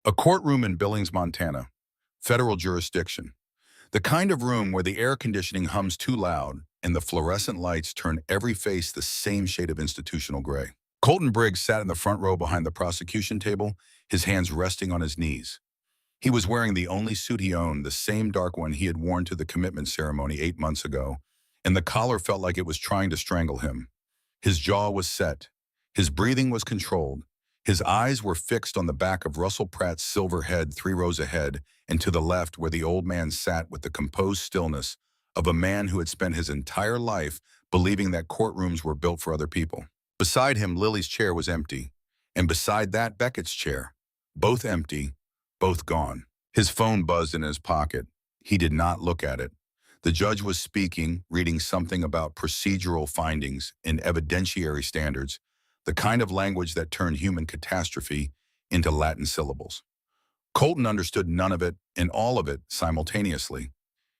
A courtroom in Billings, Montana. Federal jurisdiction. The kind of room where the air conditioning hums too loud and the fluorescent lights turn every face the same shade of institutional gray. Colton Briggs sat in the front row behind the prosecution table, his hands resting on his knees. He was wearing the only suit he owned, the same dark one he had worn to the commitment ceremony 8 months ago, and the collar felt like it was trying to strangle him. His jaw was set. His breathing was controlled. His eyes were fixed on the back of Russell Pratt's silver head 3 rows ahead and to the left where the old man sat with the composed stillness of a man who had spent his entire life believing that courtrooms were built for other people. Beside him, Lily's chair was empty, and beside that, Beckett's chair. Both empty, both gone. His phone buzzed in his pocket. He did not look at it. The judge was speaking, reading something about procedural findings and evidentiary standards, the kind of language that turned human catastrophe into Latin syllables. Colton understood none of it and all of it simultaneously.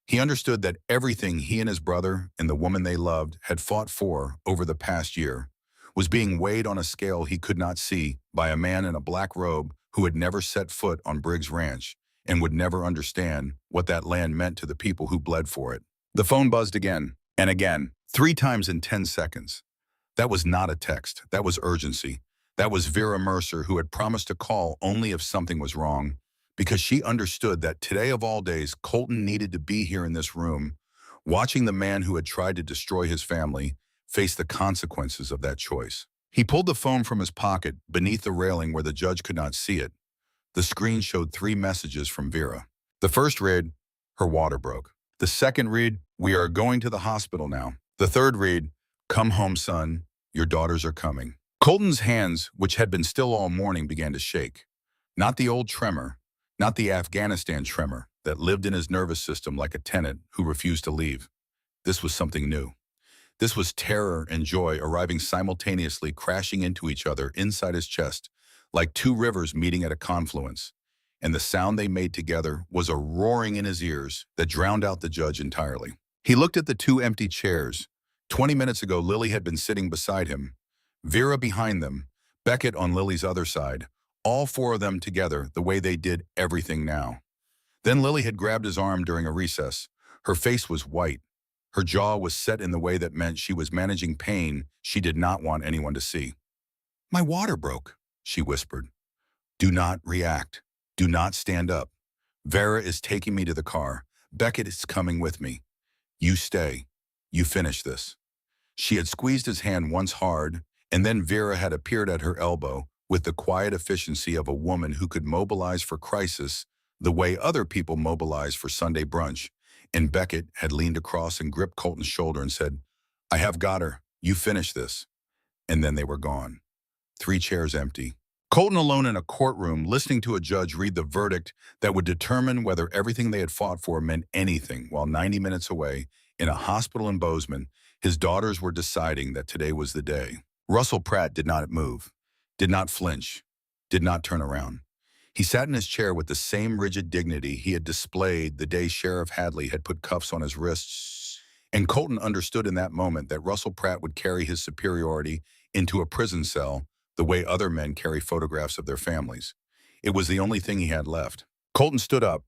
He understood that everything he and his brother and the woman they loved had fought for over the past year was being weighed on a scale he could not see by a man in a black robe who had never set foot on Briggs Ranch and would never understand what that land meant to the people who bled for it. The phone buzzed again and again, 3 times in 10 seconds. That was not a text. That was urgency. That was Vera Mercer, who had promised to call only if something was wrong, because she understood that today of all days, Colton needed to be here in this room, watching the man who had tried to destroy his family face the consequences of that choice. He pulled the phone from his pocket beneath the railing where the judge could not see it. The screen showed 3 messages from Vera. The first read, "Her water broke." The second read, "We are going to the hospital now." The third read, "Come home, son. Your daughters are coming." Colton's hands, which had been still all morning, began to shake. Not the old tremor, not the Afghanistan tremor that lived in his nervous system like a tenant who refused to leave. This was something new. This was terror and joy arriving simultaneously, crashing into each other inside his chest, like 2 rivers meeting at a confluence. And the sound they made together was a roaring in his ears that drowned out the judge entirely. He looked at the 2 empty chairs. 20 minutes ago, Lily had been sitting beside him, Vera behind them, Beckett on Lily's other side, all 4 of them together the way they did everything now. Then Lily had grabbed his arm during a recess. Her face was white. Her jaw was set in the way that meant she was managing pain she did not want anyone to see. "My water broke," she whispered. "Do not react. Do not stand up. Vera is taking me to the car. Beckett is coming with me. You stay. You finish this." She had squeezed his hand once hard, and then Vera had appeared at her elbow with the quiet efficiency of a woman who could mobilize for crisis the way other people mobilize for Sunday brunch, and Beckett had leaned across and gripped Colton's shoulder and said, "I have got her. You finish this." And then they were gone. 3 chairs empty. Colton alone in a courtroom, listening to a judge read the verdict that would determine whether everything they had fought for meant anything, while 90 minutes away, in a hospital in Bozeman, his daughters were deciding that today was the day. Russell Pratt did not move, did not flinch, did not turn around. He sat in his chair with the same rigid dignity he had displayed the day Sheriff Hadley had put cuffs on his wrists, and Colton understood in that moment that Russell Pratt would carry his superiority into a prison cell the way other men carry photographs of their families. It was the only thing he had left. Colton stood up.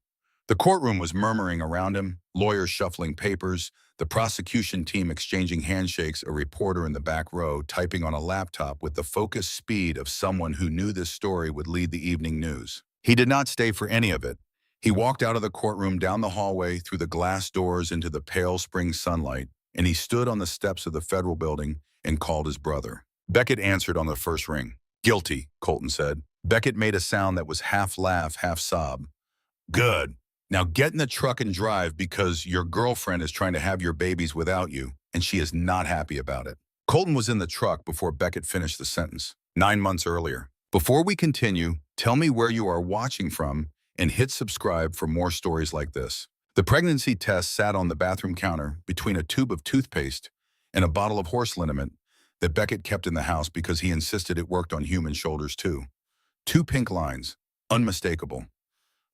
The courtroom was murmuring around him, lawyers shuffling papers, the prosecution team exchanging handshakes, a reporter in the back row typing on a laptop with the focused speed of someone who knew this story would lead the evening news. He did not stay for any of it. He walked out of the courtroom, down the hallway, through the glass doors into the pale spring sunlight, and he stood on the steps of the federal building and called his brother. Beckett answered on the first ring. "Guilty," Colton said. Beckett made a sound that was half laugh, half sob. "Good. Now get in the truck and drive, because your girlfriend is trying to have your babies without you, and she is not happy about it." Colton was in the truck before Beckett finished the sentence. 9 months earlier. Before we continue, tell me where you are watching from and hit subscribe for more stories like this. The pregnancy test sat on the bathroom counter between a tube of toothpaste and a bottle of horse liniment that Beckett kept in the house because he insisted it worked on human shoulders too. 2 pink lines, unmistakable.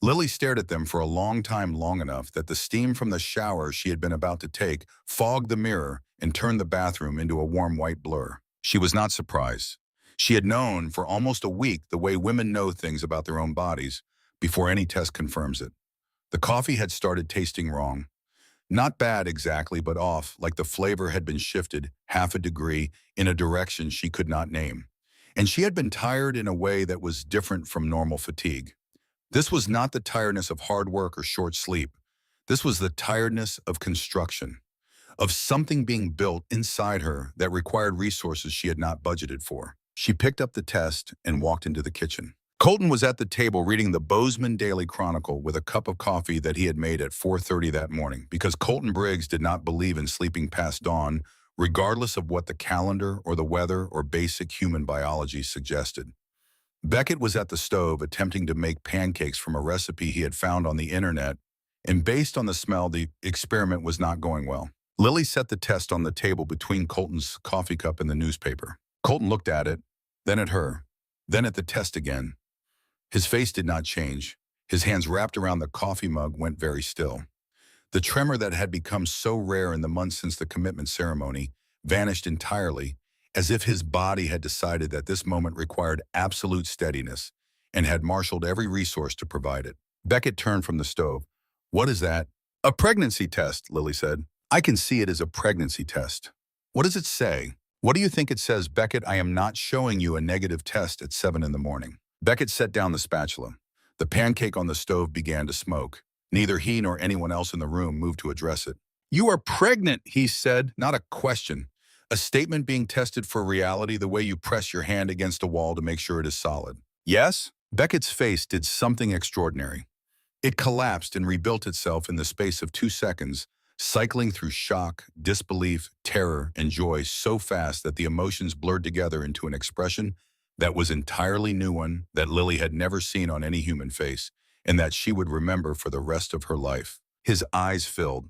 Lily stared at them for a long time, long enough that the steam from the shower she had been about to take fogged the mirror and turned the bathroom into a warm white blur. She was not surprised. She had known for almost a week the way women know things about their own bodies, before any test confirms it. The coffee had started tasting wrong. Not bad exactly, but off, like the flavor had been shifted half a degree in a direction she could not name. And she had been tired in a way that was different from normal fatigue. This was not the tiredness of hard work or short sleep. This was the tiredness of construction, of something being built inside her that required resources she had not budgeted for. She picked up the test and walked into the kitchen. Colton was at the table reading the Bozeman Daily Chronicle with a cup of coffee that he had made at 4:30 that morning because Colton Briggs did not believe in sleeping past dawn, regardless of what the calendar or the weather or basic human biology suggested. Beckett was at the stove attempting to make pancakes from a recipe he had found on the internet, and based on the smell, the experiment was not going well. Lily set the test on the table between Colton's coffee cup and the newspaper. Colton looked at it, then at her, then at the test again. His face did not change. His hands wrapped around the coffee mug went very still. The tremor that had become so rare in the months since the commitment ceremony vanished entirely, as if his body had decided that this moment required absolute steadiness and had marshaled every resource to provide it. Beckett turned from the stove. "What is that?" "A pregnancy test," Lily said. "I can see it as a pregnancy test." "What does it say?" "What do you think it says, Beckett? I am not showing you a negative test at 7 in the morning." Beckett set down the spatula. The pancake on the stove began to smoke. Neither he nor anyone else in the room moved to address it. "You are pregnant," he said, not a question. A statement being tested for reality the way you press your hand against a wall to make sure it is solid. "Yes?" Beckett's face did something extraordinary. It collapsed and rebuilt itself in the space of 2 seconds, cycling through shock, disbelief, terror, and joy so fast that the emotions blurred together into an expression that was entirely new one that Lily had never seen on any human face, and that she would remember for the rest of her life. His eyes filled.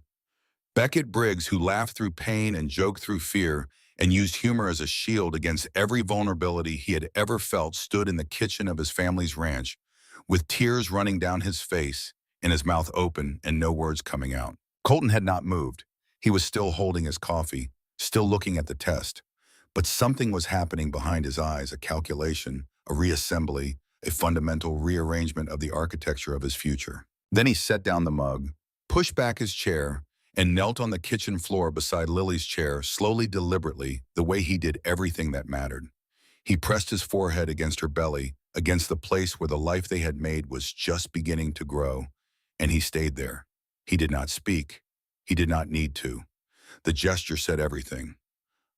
Beckett Briggs, who laughed through pain and joked through fear and used humor as a shield against every vulnerability he had ever felt, stood in the kitchen of his family's ranch, with tears running down his face and his mouth open and no words coming out. Colton had not moved. He was still holding his coffee, still looking at the test. But something was happening behind his eyes, a calculation, a reassembly, a fundamental rearrangement of the architecture of his future. Then he set down the mug, pushed back his chair, and knelt on the kitchen floor beside Lily's chair, slowly, deliberately, the way he did everything that mattered. He pressed his forehead against her belly, against the place where the life they had made was just beginning to grow, and he stayed there. He did not speak. He did not need to. The gesture said everything.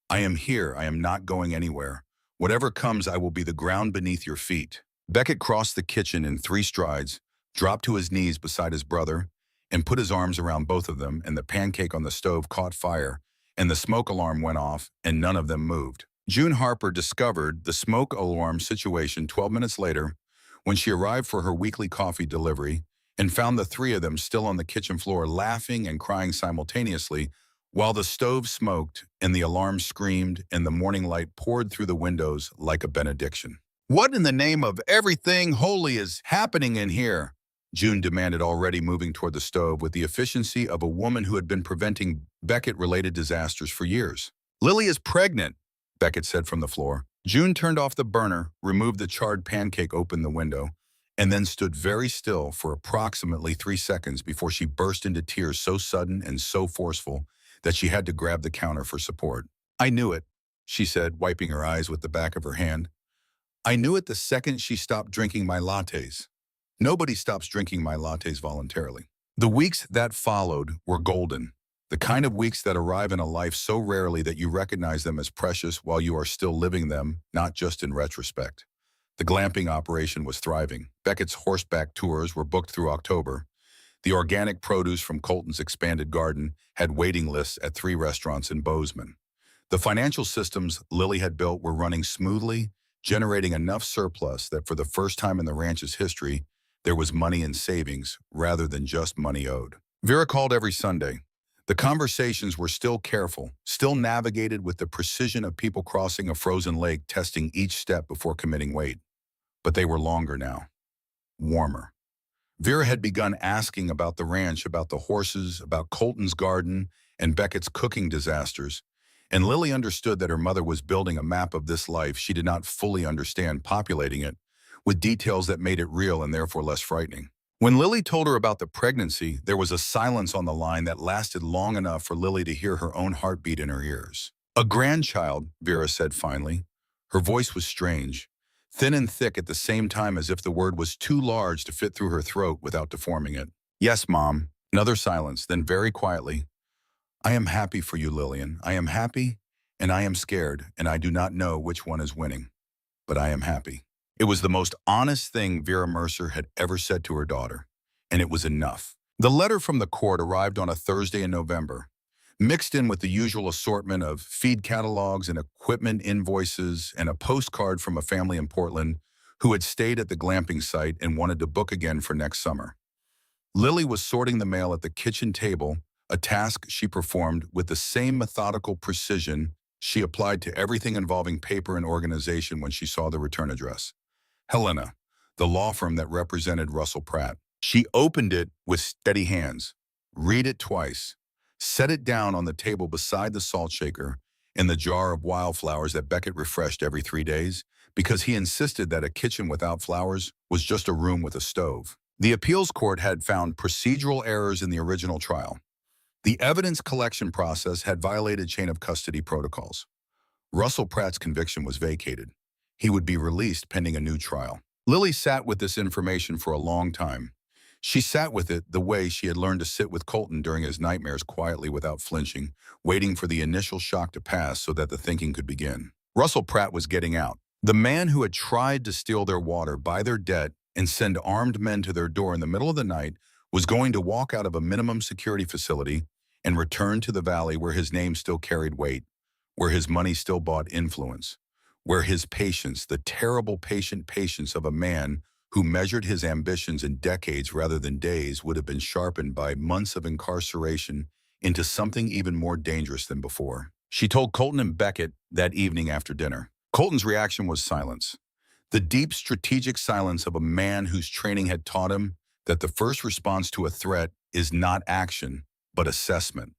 "I am here. I am not going anywhere. Whatever comes, I will be the ground beneath your feet." Beckett crossed the kitchen in 3 strides, dropped to his knees beside his brother, and put his arms around both of them, and the pancake on the stove caught fire, and the smoke alarm went off, and none of them moved. June Harper discovered the smoke alarm situation 12 minutes later when she arrived for her weekly coffee delivery and found the 3 of them still on the kitchen floor laughing and crying simultaneously, while the stove smoked and the alarm screamed and the morning light poured through the windows like a benediction. "What in the name of everything holy is happening in here?" June demanded, already moving toward the stove with the efficiency of a woman who had been preventing Beckett-related disasters for years. "Lily is pregnant," Beckett said from the floor. June turned off the burner, removed the charred pancake, opened the window, and then stood very still for approximately 3 seconds before she burst into tears so sudden and so forceful that she had to grab the counter for support. "I knew it," she said, wiping her eyes with the back of her hand. "I knew it the second she stopped drinking my lattes." Nobody stops drinking my lattes voluntarily. The weeks that followed were golden, the kind of weeks that arrive in a life so rarely that you recognize them as precious while you are still living them, not just in retrospect. The glamping operation was thriving. Beckett's horseback tours were booked through October. The organic produce from Colton's expanded garden had waiting lists at 3 restaurants in Bozeman. The financial systems Lily had built were running smoothly, generating enough surplus that for the first time in the ranch's history, there was money in savings rather than just money owed. Vera called every Sunday. The conversations were still careful, still navigated with the precision of people crossing a frozen lake, testing each step before committing weight. But they were longer now, warmer. Vera had begun asking about the ranch, about the horses, about Colton's garden, and Beckett's cooking disasters, and Lily understood that her mother was building a map of this life she did not fully understand, populating it with details that made it real and therefore less frightening. When Lily told her about the pregnancy, there was a silence on the line that lasted long enough for Lily to hear her own heartbeat in her ears. "A grandchild," Vera said finally. Her voice was strange, thin and thick at the same time, as if the word was too large to fit through her throat without deforming it. "Yes, Mom." Another silence, then very quietly, "I am happy for you, Lillian. I am happy, and I am scared, and I do not know which one is winning. But I am happy." It was the most honest thing Vera Mercer had ever said to her daughter, and it was enough. The letter from the court arrived on a Thursday in November, mixed in with the usual assortment of feed catalogs and equipment invoices and a postcard from a family in Portland who had stayed at the glamping site and wanted to book again for next summer. Lily was sorting the mail at the kitchen table, a task she performed with the same methodical precision she applied to everything involving paper and organization when she saw the return address. Helena, the law firm that represented Russell Pratt. She opened it with steady hands, read it twice, set it down on the table beside the salt shaker and the jar of wildflowers that Beckett refreshed every 3 days, because he insisted that a kitchen without flowers was just a room with a stove. The appeals court had found procedural errors in the original trial. The evidence collection process had violated chain of custody protocols. Russell Pratt's conviction was vacated. He would be released pending a new trial. Lily sat with this information for a long time. She sat with it the way she had learned to sit with Colton during his nightmares, quietly without flinching, waiting for the initial shock to pass so that the thinking could begin. Russell Pratt was getting out. The man who had tried to steal their water, buy their debt, and send armed men to their door in the middle of the night was going to walk out of a minimum security facility and return to the valley where his name still carried weight, where his money still bought influence, where his patience, the terrible patient patience of a man who measured his ambitions in decades rather than days, would have been sharpened by months of incarceration into something even more dangerous than before. She told Colton and Beckett that evening after dinner. Colton's reaction was silence. The deep strategic silence of a man whose training had taught him that the first response to a threat is not action, but assessment.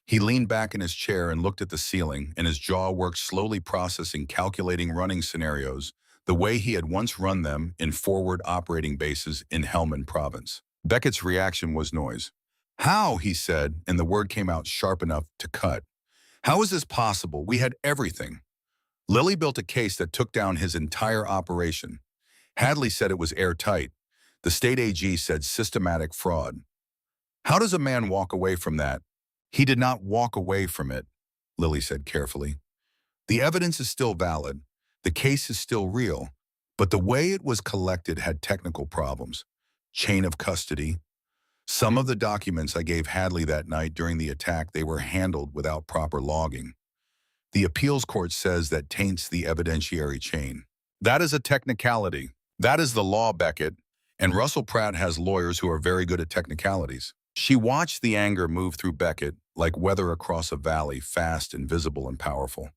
He leaned back in his chair and looked at the ceiling, and his jaw worked slowly, processing, calculating running scenarios the way he had once run them in forward operating bases in Helmand Province. Beckett's reaction was noise. "How?" he said, and the word came out sharp enough to cut. "How is this possible? We had everything." Lily built a case that took down his entire operation. Hadley said it was airtight. The state AG said systematic fraud. "How does a man walk away from that?" "He did not walk away from it," Lily said carefully. "The evidence is still valid. The case is still real. But the way it was collected had technical problems. Chain of custody. Some of the documents I gave Hadley that night during the attack, they were handled without proper logging. The appeals court says that taints the evidentiary chain. That is a technicality. That is the law, Beckett. And Russell Pratt has lawyers who are very good at technicalities." She watched the anger move through Beckett like weather across a valley, fast and visible and powerful.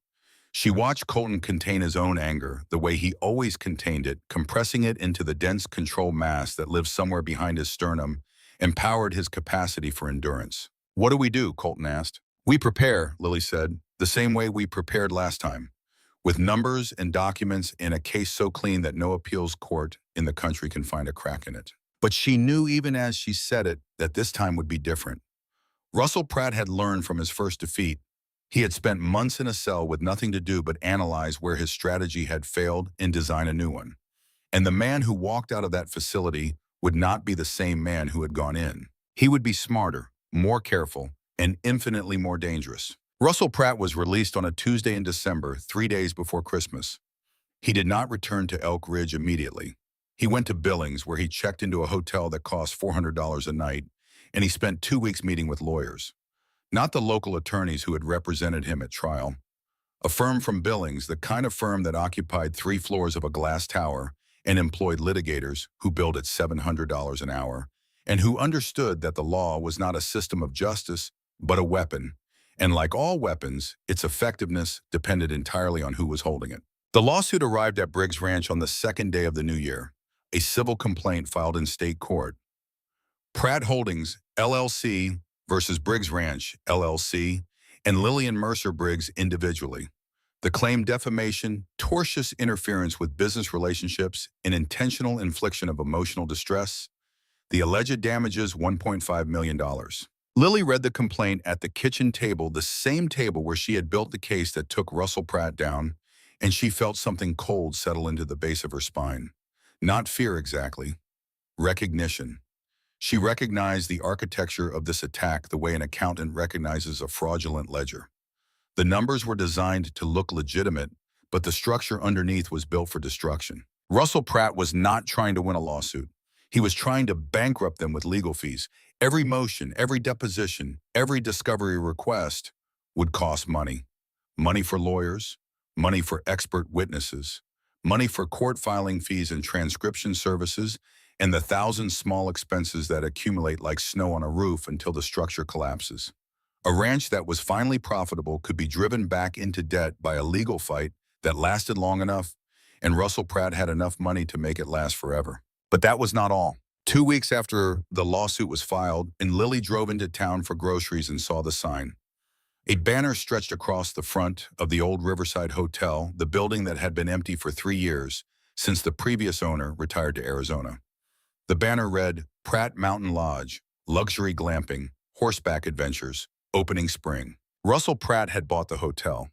She watched Colton contain his own anger the way he always contained it, compressing it into the dense control mass that lived somewhere behind his sternum and powered his capacity for endurance. "What do we do?" Colton asked. "We prepare," Lily said, "the same way we prepared last time, with numbers and documents in a case so clean that no appeals court in the country can find a crack in it." But she knew even as she said it that this time would be different. Russell Pratt had learned from his first defeat. He had spent months in a cell with nothing to do but analyze where his strategy had failed and design a new one. And the man who walked out of that facility would not be the same man who had gone in. He would be smarter, more careful, and infinitely more dangerous. Russell Pratt was released on a Tuesday in December, 3 days before Christmas. He did not return to Elk Ridge immediately. He went to Billings, where he checked into a hotel that cost $400 a night, and he spent 2 weeks meeting with lawyers. Not the local attorneys who had represented him at trial. A firm from Billings, the kind of firm that occupied 3 floors of a glass tower and employed litigators who billed at $700 an hour, and who understood that the law was not a system of justice, but a weapon. And like all weapons, its effectiveness depended entirely on who was holding it. The lawsuit arrived at Briggs Ranch on the second day of the new year, a civil complaint filed in state court. Pratt Holdings, LLC versus Briggs Ranch, LLC, and Lillian Mercer Briggs individually. The claim defamation, tortious interference with business relationships, and intentional infliction of emotional distress. The alleged damages $1.5 million. Lily read the complaint at the kitchen table, the same table where she had built the case that took Russell Pratt down, and she felt something cold settle into the base of her spine. Not fear exactly, recognition. She recognized the architecture of this attack the way an accountant recognizes a fraudulent ledger. The numbers were designed to look legitimate, but the structure underneath was built for destruction. Russell Pratt was not trying to win a lawsuit. He was trying to bankrupt them with legal fees. Every motion, every deposition, every discovery request would cost money. Money for lawyers, money for expert witnesses, money for court filing fees and transcription services, and the thousands small expenses that accumulate like snow on a roof until the structure collapses. A ranch that was finally profitable could be driven back into debt by a legal fight that lasted long enough, and Russell Pratt had enough money to make it last forever. But that was not all. 2 weeks after the lawsuit was filed, and Lily drove into town for groceries and saw the sign. A banner stretched across the front of the old Riverside Hotel, the building that had been empty for 3 years since the previous owner retired to Arizona. The banner read, Pratt Mountain Lodge, Luxury Glamping, Horseback Adventures, Opening Spring. Russell Pratt had bought the hotel,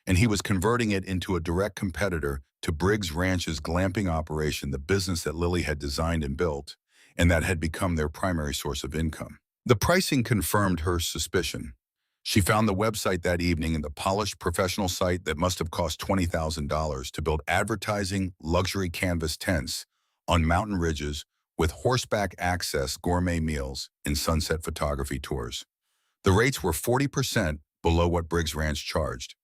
and he was converting it into a direct competitor to Briggs Ranch's glamping operation, the business that Lily had designed and built, and that had become their primary source of income. The pricing confirmed her suspicion. She found the website that evening in the polished professional site that must have cost $20,000 to build advertising luxury canvas tents on mountain ridges with horseback access, gourmet meals, and sunset photography tours. The rates were 40% below what Briggs Ranch charged.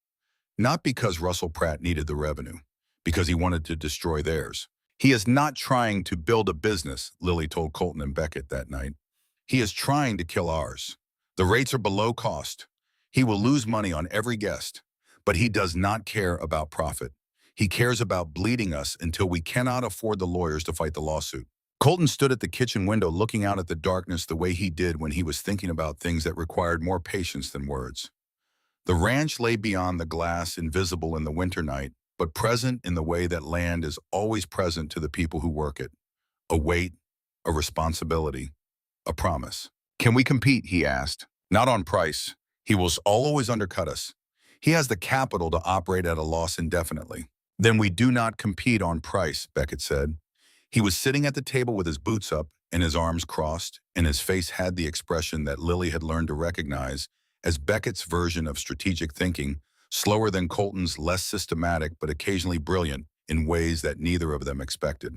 Not because Russell Pratt needed the revenue, because he wanted to destroy theirs. He is not trying to build a business, Lily told Colton and Beckett that night. He is trying to kill ours. The rates are below cost. He will lose money on every guest, but he does not care about profit. He cares about bleeding us until we cannot afford the lawyers to fight the lawsuit. Colton stood at the kitchen window looking out at the darkness the way he did when he was thinking about things that required more patience than words. The ranch lay beyond the glass, invisible in the winter night, but present in the way that land is always present to the people who work it. A weight, a responsibility, a promise. Can we compete, he asked. Not on price. He will always undercut us. He has the capital to operate at a loss indefinitely. Then we do not compete on price, Beckett said. He was sitting at the table with his boots up and his arms crossed, and his face had the expression that Lily had learned to recognize as Beckett's version of strategic thinking, slower than Colton's, less systematic but occasionally brilliant in ways that neither of them expected.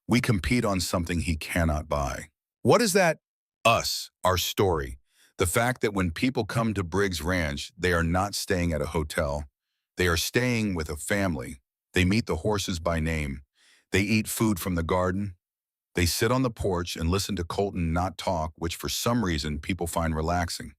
We compete on something he cannot buy. What is that? Us, our story. The fact that when people come to Briggs Ranch, they are not staying at a hotel. They are staying with a family. They meet the horses by name. They eat food from the garden. They sit on the porch and listen to Colton not talk, which for some reason people find relaxing.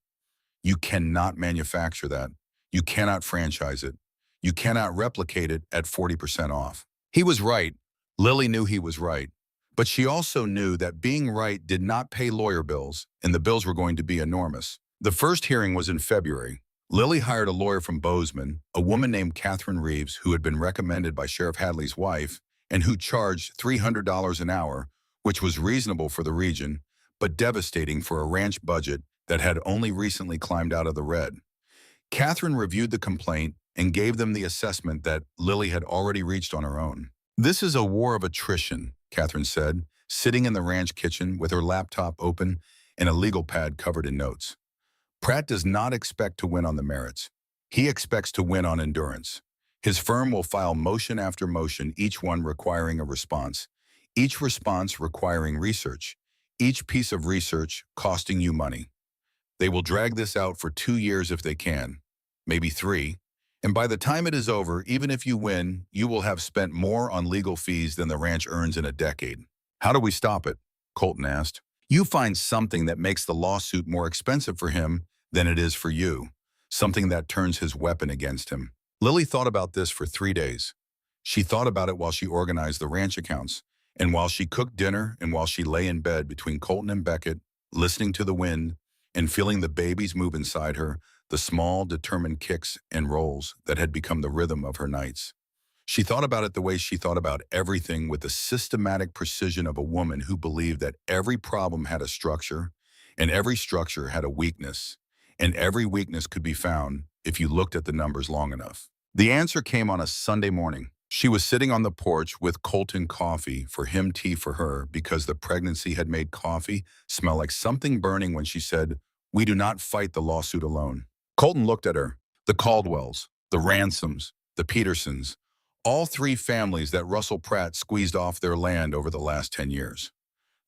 You cannot manufacture that. You cannot franchise it. You cannot replicate it at 40% off. He was right. Lily knew he was right. But she also knew that being right did not pay lawyer bills, and the bills were going to be enormous. The first hearing was in February. Lily hired a lawyer from Bozeman, a woman named Catherine Reeves, who had been recommended by Sheriff Hadley's wife, and who charged $300 an hour, which was reasonable for the region, but devastating for a ranch budget that had only recently climbed out of the red. Catherine reviewed the complaint and gave them the assessment that Lily had already reached on her own. This is a war of attrition, Catherine said, sitting in the ranch kitchen with her laptop open and a legal pad covered in notes. Pratt does not expect to win on the merits. He expects to win on endurance. His firm will file motion after motion, each one requiring a response, each response requiring research, each piece of research costing you money. They will drag this out for 2 years if they can, maybe 3, and by the time it is over, even if you win, you will have spent more on legal fees than the ranch earns in a decade. How do we stop it? Colton asked. You find something that makes the lawsuit more expensive for him than it is for you, something that turns his weapon against him. Lily thought about this for 3 days. She thought about it while she organized the ranch accounts, and while she cooked dinner, and while she lay in bed between Colton and Beckett, listening to the wind and feeling the babies move inside her. the small, determined kicks and rolls that had become the rhythm of her nights. She thought about it the way she thought about everything, with the systematic precision of a woman who believed that every problem had a structure, and every structure had a weakness, and every weakness could be found if you looked at the numbers long enough. The answer came on a Sunday morning. She was sitting on the porch with Colton coffee, for him tea for her, because the pregnancy had made coffee smell like something burning, when she said, "We do not fight the lawsuit alone." Colton looked at her. The Caldwells, the Ransoms, the Petersons, all three families that Russell Pratt squeezed off their land over the last 10 years.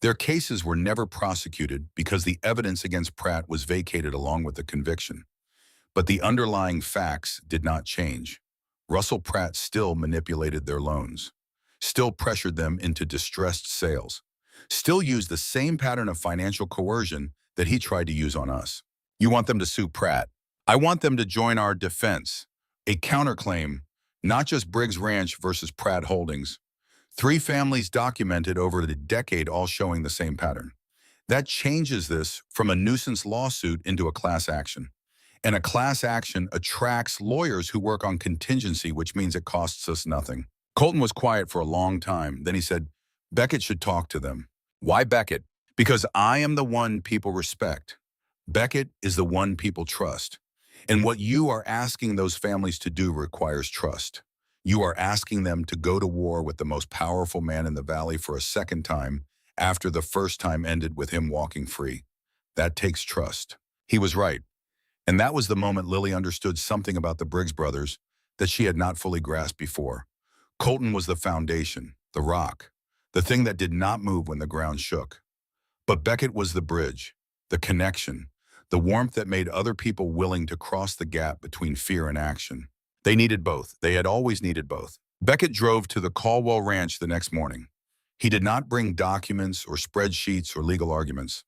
Their cases were never prosecuted because the evidence against Pratt was vacated along with the conviction. But the underlying facts did not change. Russell Pratt still manipulated their loans, still pressured them into distressed sales, still used the same pattern of financial coercion that he tried to use on us. You want them to sue Pratt? I want them to join our defense. A counterclaim, not just Briggs Ranch versus Pratt Holdings. Three families documented over a decade, all showing the same pattern. That changes this from a nuisance lawsuit into a class action. And a class action attracts lawyers who work on contingency, which means it costs us nothing. Colton was quiet for a long time. Then he said, "Beckett should talk to them." "Why Beckett?" "Because I am the one people respect. Beckett is the one people trust. And what you are asking those families to do requires trust. You are asking them to go to war with the most powerful man in the valley for a second time after the first time ended with him walking free. That takes trust." He was right. And that was the moment Lily understood something about the Briggs brothers that she had not fully grasped before. Colton was the foundation, the rock, the thing that did not move when the ground shook. But Beckett was the bridge, the connection, the warmth that made other people willing to cross the gap between fear and action. They needed both. They had always needed both. Beckett drove to the Caldwell Ranch the next morning. He did not bring documents or spreadsheets or legal arguments.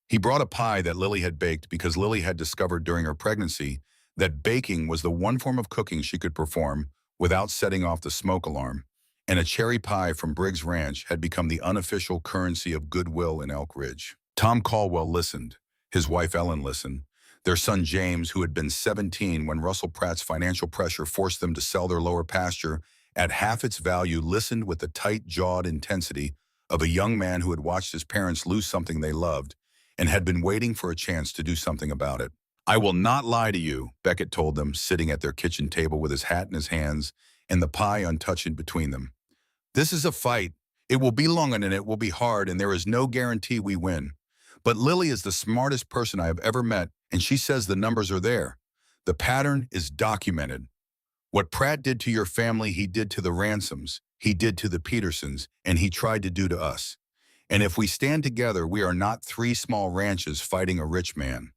He brought a pie that Lily had baked, because Lily had discovered during her pregnancy that baking was the one form of cooking she could perform without setting off the smoke alarm, and a cherry pie from Briggs Ranch had become the unofficial currency of goodwill in Elk Ridge. Tom Caldwell listened. His wife Ellen listened. Their son James, who had been 17 when Russell Pratt's financial pressure forced them to sell their lower pasture at half its value, listened with the tight-jawed intensity of a young man who had watched his parents lose something they loved and had been waiting for a chance to do something about it. "I will not lie to you," Beckett told them, sitting at their kitchen table with his hat in his hands and the pie untouched between them. "This is a fight. It will be long and it will be hard, and there is no guarantee we win. But Lily is the smartest person I have ever met, and she says the numbers are there. The pattern is documented. What Pratt did to your family, he did to the Ransoms, he did to the Petersons, and he tried to do to us. And if we stand together, we are not three small ranches fighting a rich man.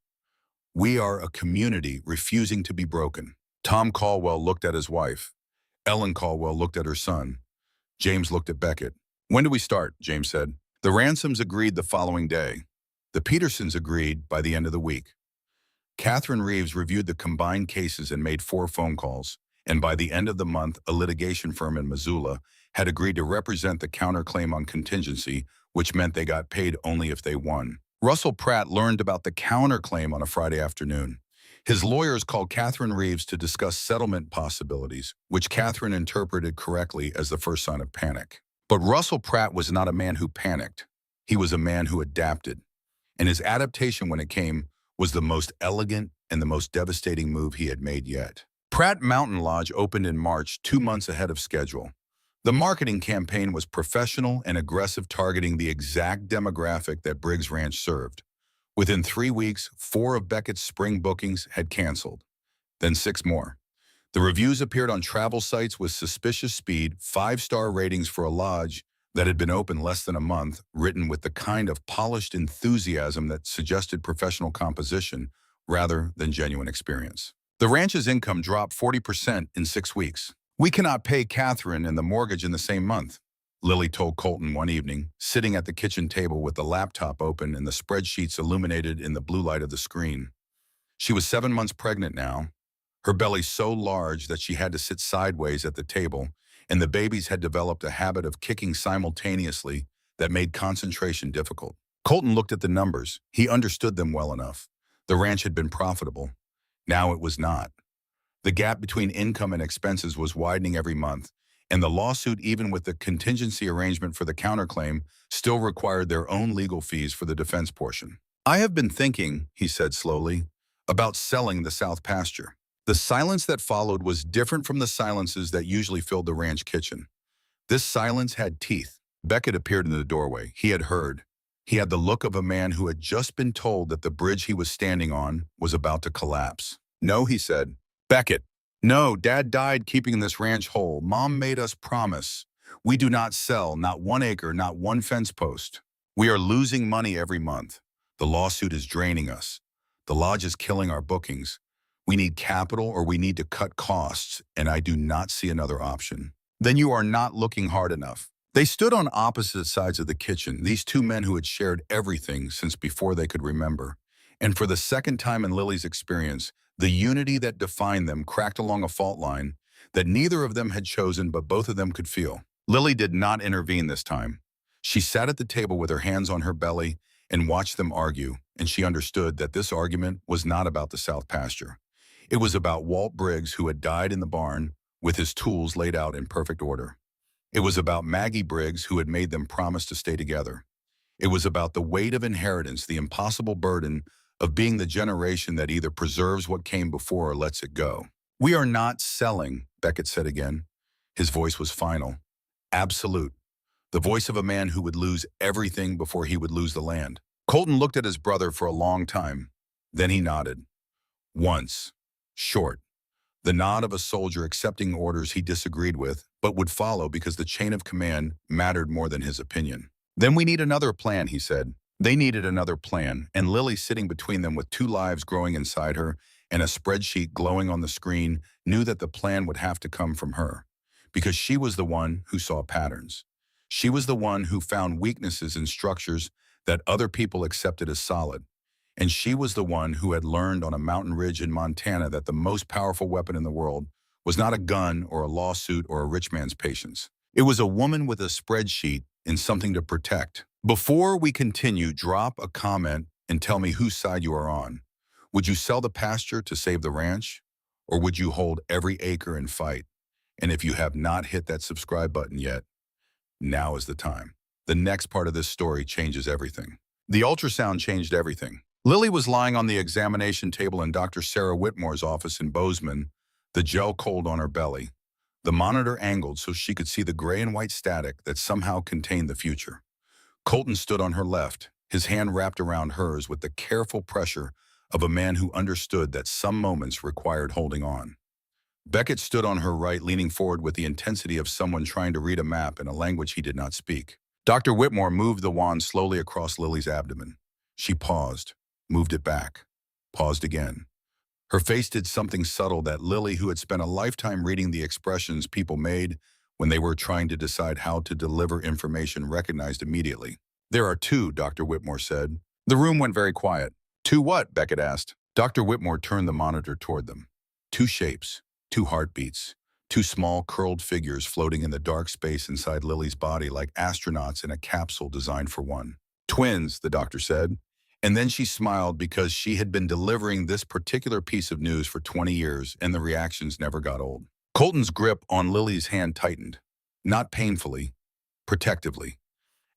We are a community refusing to be broken." Tom Caldwell looked at his wife. Ellen Caldwell looked at her son. James looked at Beckett. "When do we start?" James said. The Ransoms agreed the following day. The Petersons agreed by the end of the week. Catherine Reeves reviewed the combined cases and made 4 phone calls, and by the end of the month, a litigation firm in Missoula had agreed to represent the counterclaim on contingency, which meant they got paid only if they won. Russell Pratt learned about the counterclaim on a Friday afternoon. His lawyers called Catherine Reeves to discuss settlement possibilities, which Catherine interpreted correctly as the first sign of panic. But Russell Pratt was not a man who panicked. He was a man who adapted. And his adaptation, when it came, was the most elegant and the most devastating move he had made yet. Pratt Mountain Lodge opened in March, 2 months ahead of schedule. The marketing campaign was professional and aggressive, targeting the exact demographic that Briggs Ranch served. Within 3 weeks, 4 of Beckett's spring bookings had canceled, then 6 more. The reviews appeared on travel sites with suspicious speed, 5-star ratings for a lodge that had been open less than a month, written with the kind of polished enthusiasm that suggested professional composition rather than genuine experience. The ranch's income dropped 40% in 6 weeks. "We cannot pay Catherine and the mortgage in the same month," Lily told Colton one evening, sitting at the kitchen table with the laptop open and the spreadsheets illuminated in the blue light of the screen. She was 7 months pregnant now, her belly so large that she had to sit sideways at the table, and the babies had developed a habit of kicking simultaneously that made concentration difficult. Colton looked at the numbers. He understood them well enough. The ranch had been profitable. Now it was not. The gap between income and expenses was widening every month, and the lawsuit, even with the contingency arrangement for the counterclaim, still required their own legal fees for the defense portion. "I have been thinking," he said slowly, "about selling the South pasture." The silence that followed was different from the silences that usually filled the ranch kitchen. This silence had teeth. Beckett appeared in the doorway. He had heard. He had the look of a man who had just been told that the bridge he was standing on was about to collapse. "No," he said. "Beckett, no, Dad died keeping this ranch whole. Mom made us promise. We do not sell, not 1 acre, not one fence post. We are losing money every month. The lawsuit is draining us. The lodge is killing our bookings. We need capital or we need to cut costs, and I do not see another option." "Then you are not looking hard enough." They stood on opposite sides of the kitchen, these two men who had shared everything since before they could remember. And for the second time in Lily's experience, the unity that defined them cracked along a fault line that neither of them had chosen but both of them could feel. Lily did not intervene this time. She sat at the table with her hands on her belly and watched them argue, and she understood that this argument was not about the South pasture. It was about Walt Briggs, who had died in the barn with his tools laid out in perfect order. It was about Maggie Briggs, who had made them promise to stay together. It was about the weight of inheritance, the impossible burden of being the generation that either preserves what came before or lets it go. "We are not selling," Beckett said again. His voice was final, absolute, the voice of a man who would lose everything before he would lose the land. Colton looked at his brother for a long time. Then he nodded. Once. Short. The nod of a soldier accepting orders he disagreed with, but would follow because the chain of command mattered more than his opinion. "Then we need another plan," he said. They needed another plan, and Lily, sitting between them with two lives growing inside her and a spreadsheet glowing on the screen, knew that the plan would have to come from her, because she was the one who saw patterns. She was the one who found weaknesses in structures that other people accepted as solid. And she was the one who had learned on a mountain ridge in Montana that the most powerful weapon in the world was not a gun or a lawsuit or a rich man's patience. It was a woman with a spreadsheet and something to protect. Before we continue, drop a comment and tell me whose side you are on. Would you sell the pasture to save the ranch? Or would you hold every acre and fight? And if you have not hit that subscribe button yet, now is the time. The next part of this story changes everything. The ultrasound changed everything. Lily was lying on the examination table in Dr. Sarah Whitmore's office in Bozeman, the gel cold on her belly. The monitor angled so she could see the gray and white static that somehow contained the future. Colton stood on her left, his hand wrapped around hers with the careful pressure of a man who understood that some moments required holding on. Beckett stood on her right, leaning forward with the intensity of someone trying to read a map in a language he did not speak. Dr. Whitmore moved the wand slowly across Lily's abdomen. She paused, moved it back, paused again. Her face did something subtle that Lily, who had spent a lifetime reading the expressions people made when they were trying to decide how to deliver information, recognized immediately. "There are two," Dr. Whitmore said. The room went very quiet. "Two what?" Beckett asked. Dr. Whitmore turned the monitor toward them. Two shapes, two heartbeats, two small curled figures floating in the dark space inside Lily's body like astronauts in a capsule designed for one. "Twins," the doctor said. And then she smiled because she had been delivering this particular piece of news for 20 years and the reactions never got old. Colton's grip on Lily's hand tightened, not painfully, protectively,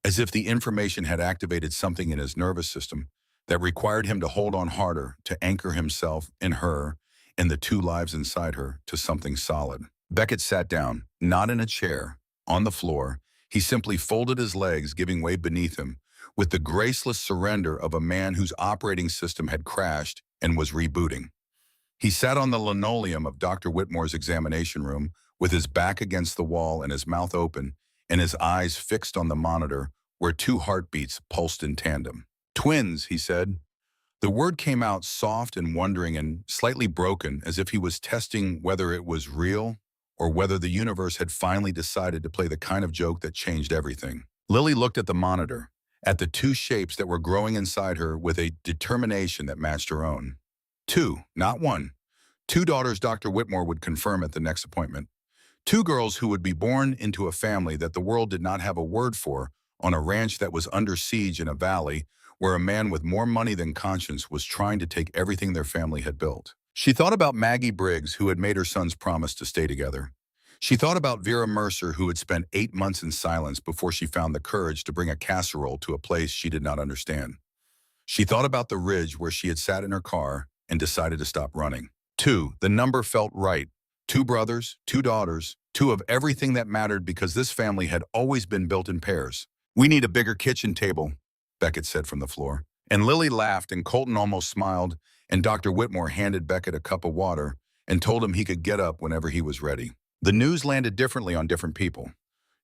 as if the information had activated something in his nervous system that required him to hold on harder, to anchor himself in her and the two lives inside her to something solid. Beckett sat down, not in a chair, on the floor. He simply folded his legs, giving way beneath him, with the graceless surrender of a man whose operating system had crashed and was rebooting. He sat on the linoleum of Dr. Whitmore's examination room, with his back against the wall and his mouth open, and his eyes fixed on the monitor where two heartbeats pulsed in tandem. "Twins," he said. The word came out soft and wondering and slightly broken, as if he was testing whether it was real or whether the universe had finally decided to play the kind of joke that changed everything. Lily looked at the monitor, at the two shapes that were growing inside her with a determination that matched her own. Two, not one. Two daughters Dr. Whitmore would confirm at the next appointment. Two girls who would be born into a family that the world did not have a word for, on a ranch that was under siege in a valley where a man with more money than conscience was trying to take everything their family had built. She thought about Maggie Briggs, who had made her sons promise to stay together. She thought about Vera Mercer, who had spent 8 months in silence before she found the courage to bring a casserole to a place she did not understand. She thought about the ridge where she had sat in her car and decided to stop running. Two, the number felt right. Two brothers, two daughters, two of everything that mattered because this family had always been built in pairs. "We need a bigger kitchen table," Beckett said from the floor. And Lily laughed and Colton almost smiled, and Dr. Whitmore handed Beckett a cup of water and told him he could get up whenever he was ready. The news landed differently on different people.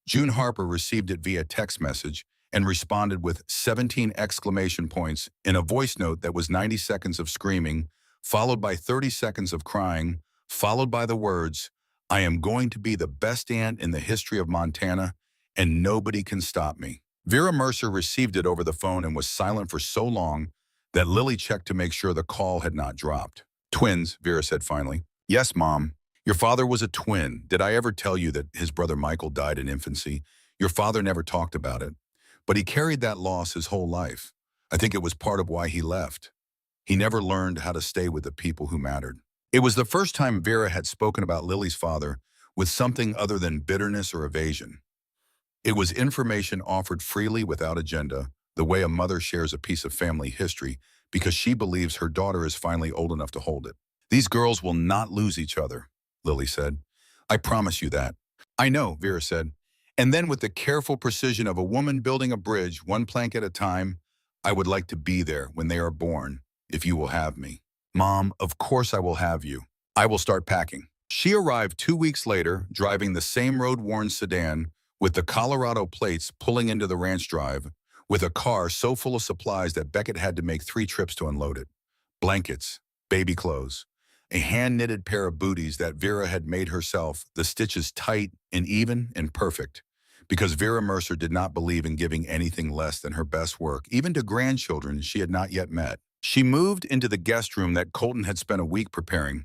June Harper received it via text message and responded with 17 exclamation points in a voice note that was 90 seconds of screaming, followed by 30 seconds of crying, followed by the words, "I am going to be the best aunt in the history of Montana, and nobody can stop me." Vera Mercer received it over the phone and was silent for so long that Lily checked to make sure the call had not dropped. "Twins," Vera said finally. "Yes, Mom. Your father was a twin. Did I ever tell you that his brother Michael died in infancy? Your father never talked about it. But he carried that loss his whole life. I think it was part of why he left. He never learned how to stay with the people who mattered." It was the first time Vera had spoken about Lily's father with something other than bitterness or evasion. It was information offered freely without agenda, the way a mother shares a piece of family history because she believes her daughter is finally old enough to hold it. "These girls will not lose each other," Lily said. "I promise you that." "I know," Vera said. And then with the careful precision of a woman building a bridge, one plank at a time, "I would like to be there when they are born, if you will have me." "Mom, of course I will have you. I will start packing." She arrived 2 weeks later, driving the same road-worn sedan with the Colorado plates pulling into the ranch drive, with a car so full of supplies that Beckett had to make 3 trips to unload it. Blankets, baby clothes, a hand-knitted pair of booties that Vera had made herself, the stitches tight and even and perfect, because Vera Mercer did not believe in giving anything less than her best work, even to grandchildren she had not yet met. She moved into the guest room that Colton had spent a week preparing,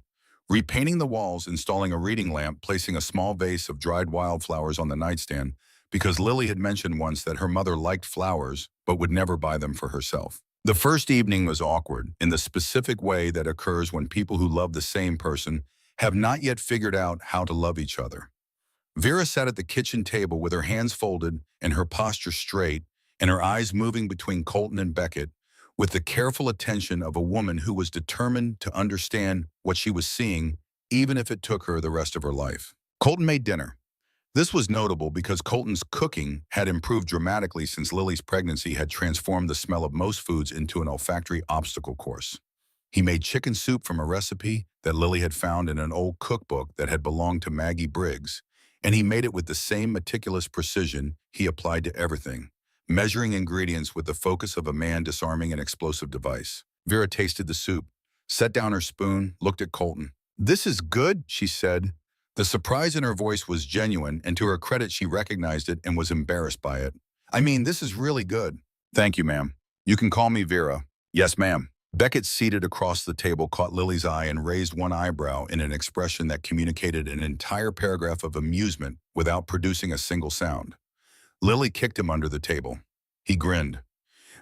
repainting the walls, installing a reading lamp, placing a small vase of dried wildflowers on the nightstand, because Lily had mentioned once that her mother liked flowers but would never buy them for herself. The first evening was awkward, in the specific way that occurs when people who love the same person have not yet figured out how to love each other. Vera sat at the kitchen table with her hands folded and her posture straight and her eyes moving between Colton and Beckett with the careful attention of a woman who was determined to understand what she was seeing, even if it took her the rest of her life. Colton made dinner. This was notable because Colton's cooking had improved dramatically since Lily's pregnancy had transformed the smell of most foods into an olfactory obstacle course. He made chicken soup from a recipe that Lily had found in an old cookbook that had belonged to Maggie Briggs, and he made it with the same meticulous precision he applied to everything, measuring ingredients with the focus of a man disarming an explosive device. Vera tasted the soup, set down her spoon, looked at Colton. "This is good," she said. The surprise in her voice was genuine, and to her credit, she recognized it and was embarrassed by it. "I mean, this is really good." "Thank you, ma'am. You can call me Vera." "Yes, ma'am." Beckett, seated across the table, caught Lily's eye and raised one eyebrow in an expression that communicated an entire paragraph of amusement without producing a single sound. Lily kicked him under the table. He grinned.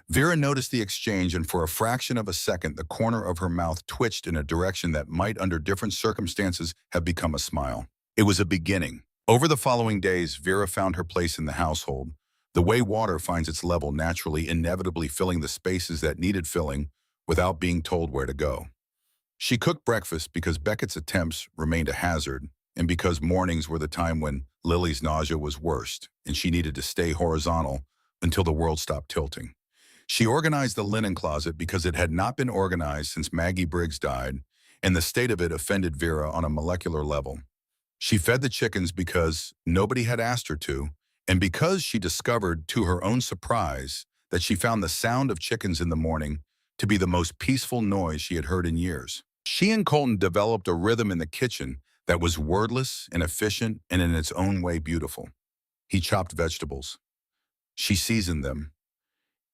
Vera noticed the exchange, and for a fraction of a second, the corner of her mouth twitched in a direction that might, under different circumstances, have become a smile. It was a beginning. Over the following days, Vera found her place in the household, the way water finds its level naturally, inevitably filling the spaces that needed filling without being told where to go. She cooked breakfast because Beckett's attempts remained a hazard, and because mornings were the time when Lily's nausea was worst, and she needed to stay horizontal until the world stopped tilting. She organized the linen closet because it had not been organized since Maggie Briggs died, and the state of it offended Vera on a molecular level. She fed the chickens because nobody had asked her to, and because she discovered, to her own surprise, that she found the sound of chickens in the morning to be the most peaceful noise she had heard in years. She and Colton developed a rhythm in the kitchen that was wordless and efficient and in its own way beautiful. He chopped vegetables. She seasoned them.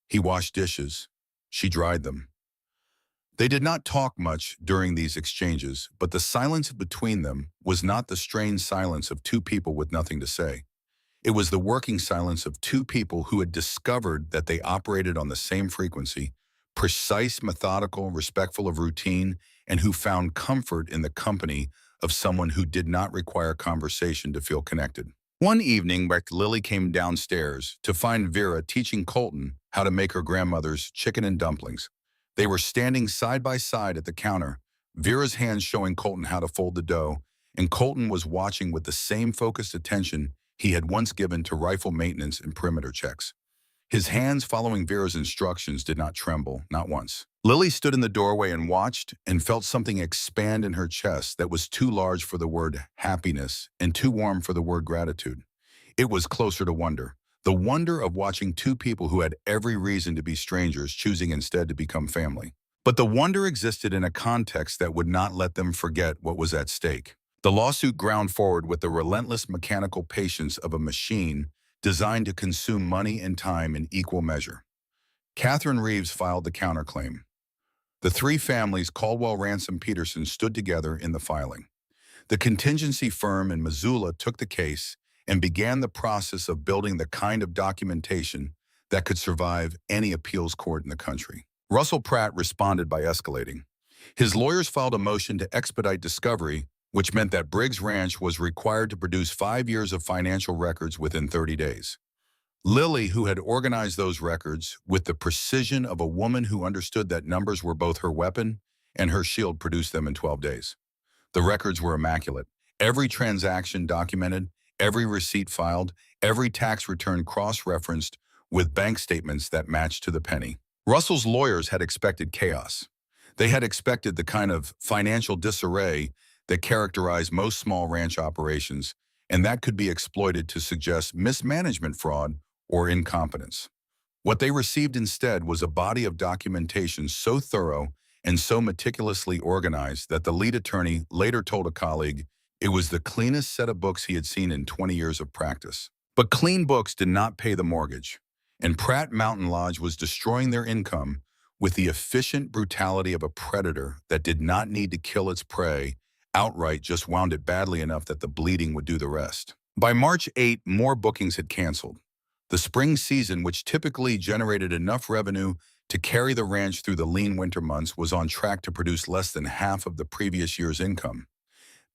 He washed dishes. She dried them. They did not talk much during these exchanges, but the silence between them was not the strained silence of two people with nothing to say. It was the working silence of two people who had discovered that they operated on the same frequency, precise, methodical, respectful of routine, and who found comfort in the company of someone who did not require conversation to feel connected. One evening, Lily came downstairs to find Vera teaching Colton how to make her grandmother's chicken and dumplings. They were standing side by side at the counter, Vera's hands showing Colton how to fold the dough, and Colton was watching with the same focused attention he had once given to rifle maintenance and perimeter checks. His hands following Vera's instructions did not tremble, not once. Lily stood in the doorway and watched and felt something expand in her chest that was too large for the word happiness and too warm for the word gratitude. It was closer to wonder. The wonder of watching two people who had every reason to be strangers choosing instead to become family. But the wonder existed in a context that would not let them forget what was at stake. The lawsuit ground forward with the relentless mechanical patience of a machine designed to consume money and time in equal measure. Catherine Reeves filed the counterclaim. The three families, Caldwell, Ransom, Peterson, stood together in the filing. The contingency firm in Missoula took the case and began the process of building the kind of documentation that could survive any appeals court in the country. Russell Pratt responded by escalating. His lawyers filed a motion to expedite discovery, which meant that Briggs Ranch was required to produce 5 years of financial records within 30 days. Lily, who had organized those records with the precision of a woman who understood that numbers were both her weapon and her shield, produced them in 12 days. The records were immaculate. Every transaction documented, every receipt filed, every tax return cross-referenced with bank statements that matched to the penny. Russell's lawyers had expected chaos. They had expected the kind of financial disarray that characterized most small ranch operations, and that could be exploited to suggest mismanagement, fraud, or incompetence. What they received instead was a body of documentation so thorough and so meticulously organized that the lead attorney later told a colleague it was the cleanest set of books he had seen in 20 years of practice. But clean books did not pay the mortgage, and Pratt Mountain Lodge was destroying their income with the efficient brutality of a predator that did not need to kill its prey outright, just wound it badly enough that the bleeding would do the rest. By March 8, more bookings had canceled. The spring season, which typically generated enough revenue to carry the ranch through the lean winter months, was on track to produce less than half of the previous year's income.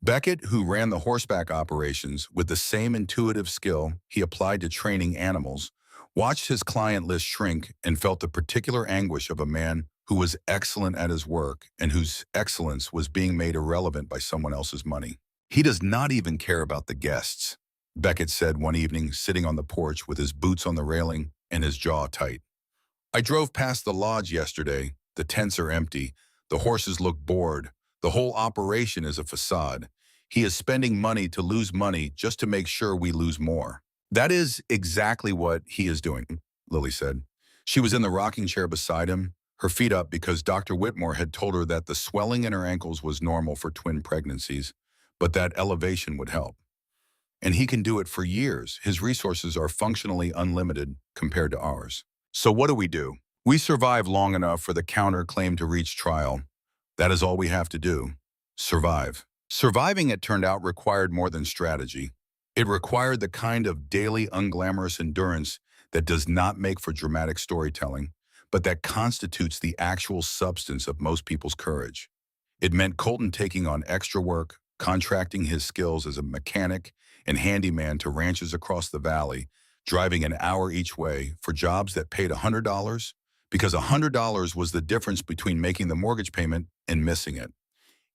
Beckett, who ran the horseback operations with the same intuitive skill he applied to training animals, watched his client list shrink and felt the particular anguish of a man who was excellent at his work and whose excellence was being made irrelevant by someone else's money. "He does not even care about the guests," Beckett said one evening, sitting on the porch with his boots on the railing and his jaw tight. "I drove past the lodge yesterday. The tents are empty. The horses look bored. The whole operation is a facade. He is spending money to lose money just to make sure we lose more." "That is exactly what he is doing," Lily said. She was in the rocking chair beside him, her feet up because Dr. Whitmore had told her that the swelling in her ankles was normal for twin pregnancies, but that elevation would help. And he can do it for years. His resources are functionally unlimited compared to ours. "So what do? We survive long enough for the counterclaim to reach trial. That is all we have to do. Survive." Surviving, it turned out, required more than strategy. It required the kind of daily unglamorous endurance that does not make for dramatic storytelling, but that constitutes the actual substance of most people's courage. It meant Colton taking on extra work, contracting his skills as a mechanic and handyman to ranches across the valley, driving an hour each way for jobs that paid $100, because $100 was the difference between making the mortgage payment and missing it.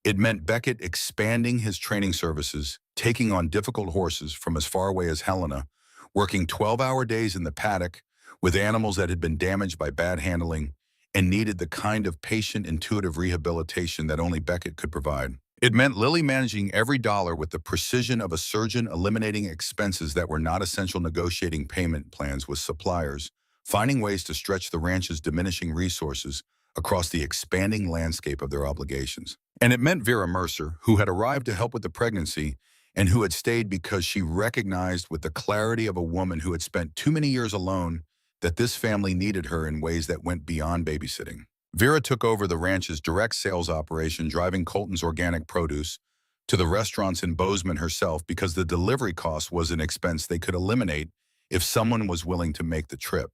It meant Beckett expanding his training services, taking on difficult horses from as far away as Helena, working 12-hour days in the paddock with animals that had been damaged by bad handling and needed the kind of patient, intuitive rehabilitation that only Beckett could provide. It meant Lily managing every dollar with the precision of a surgeon, eliminating expenses that were not essential, negotiating payment plans with suppliers, finding ways to stretch the ranch's diminishing resources across the expanding landscape of their obligations. And it meant Vera Mercer, who had arrived to help with the pregnancy and who had stayed because she recognized with the clarity of a woman who had spent too many years alone that this family needed her in ways that went beyond babysitting. Vera took over the ranch's direct sales operation, driving Colton's organic produce to the restaurants in Bozeman herself because the delivery cost was an expense they could eliminate if someone was willing to make the trip.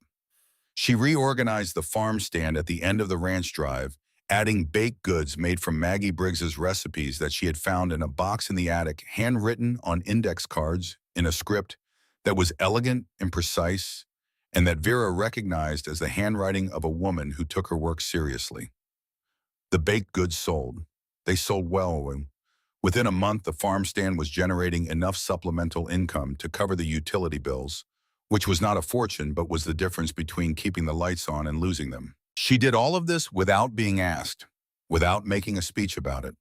She reorganized the farm stand at the end of the ranch drive, adding baked goods made from Maggie Briggs's recipes that she had found in a box in the attic, handwritten on index cards in a script that was elegant and precise, and that Vera recognized as the handwriting of a woman who took her work seriously. The baked goods sold. They sold well, and within a month, the farm stand was generating enough supplemental income to cover the utility bills, which was not a fortune but was the difference between keeping the lights on and losing them. She did all of this without being asked, without making a speech about it,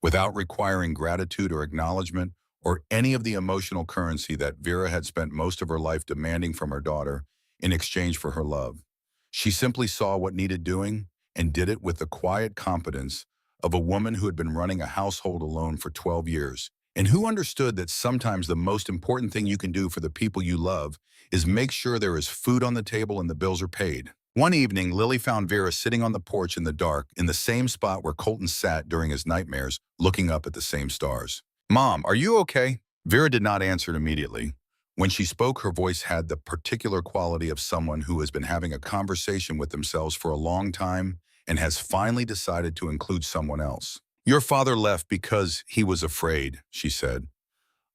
without requiring gratitude or acknowledgement or any of the emotional currency that Vera had spent most of her life demanding from her daughter in exchange for her love. She simply saw what needed doing and did it with the quiet competence of a woman who had been running a household alone for 12 years and who understood that sometimes the most important thing you can do for the people you love is make sure there is food on the table and the bills are paid. One evening, Lily found Vera sitting on the porch in the dark, in the same spot where Colton sat during his nightmares, looking up at the same stars. "Mom, are you okay?" Vera did not answer immediately. When she spoke, her voice had the particular quality of someone who has been having a conversation with themselves for a long time and has finally decided to include someone else. "Your father left because he was afraid," she said.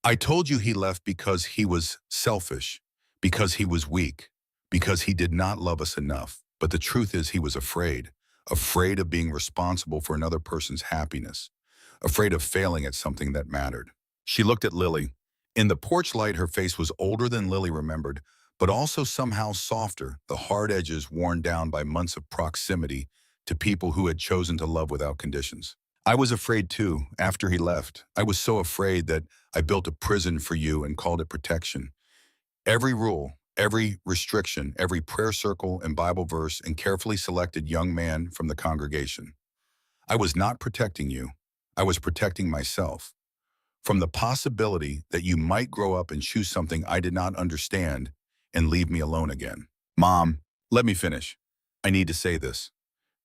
"I told you he left because he was selfish, because he was weak, because he did not love us enough. But the truth is he was afraid, afraid of being responsible for another person's happiness, afraid of failing at something that mattered." She looked at Lily. In the porch light, her face was older than Lily remembered, but also somehow softer, the hard edges worn down by months of proximity to people who had chosen to love without conditions. "I was afraid too, after he left. I was so afraid that I built a prison for you and called it protection. Every rule, every restriction, every prayer circle and Bible verse and carefully selected young man from the congregation. I was not protecting you. I was protecting myself from the possibility that you might grow up and choose something I did not understand and leave me alone again." "Mom, let me finish. I need to say this."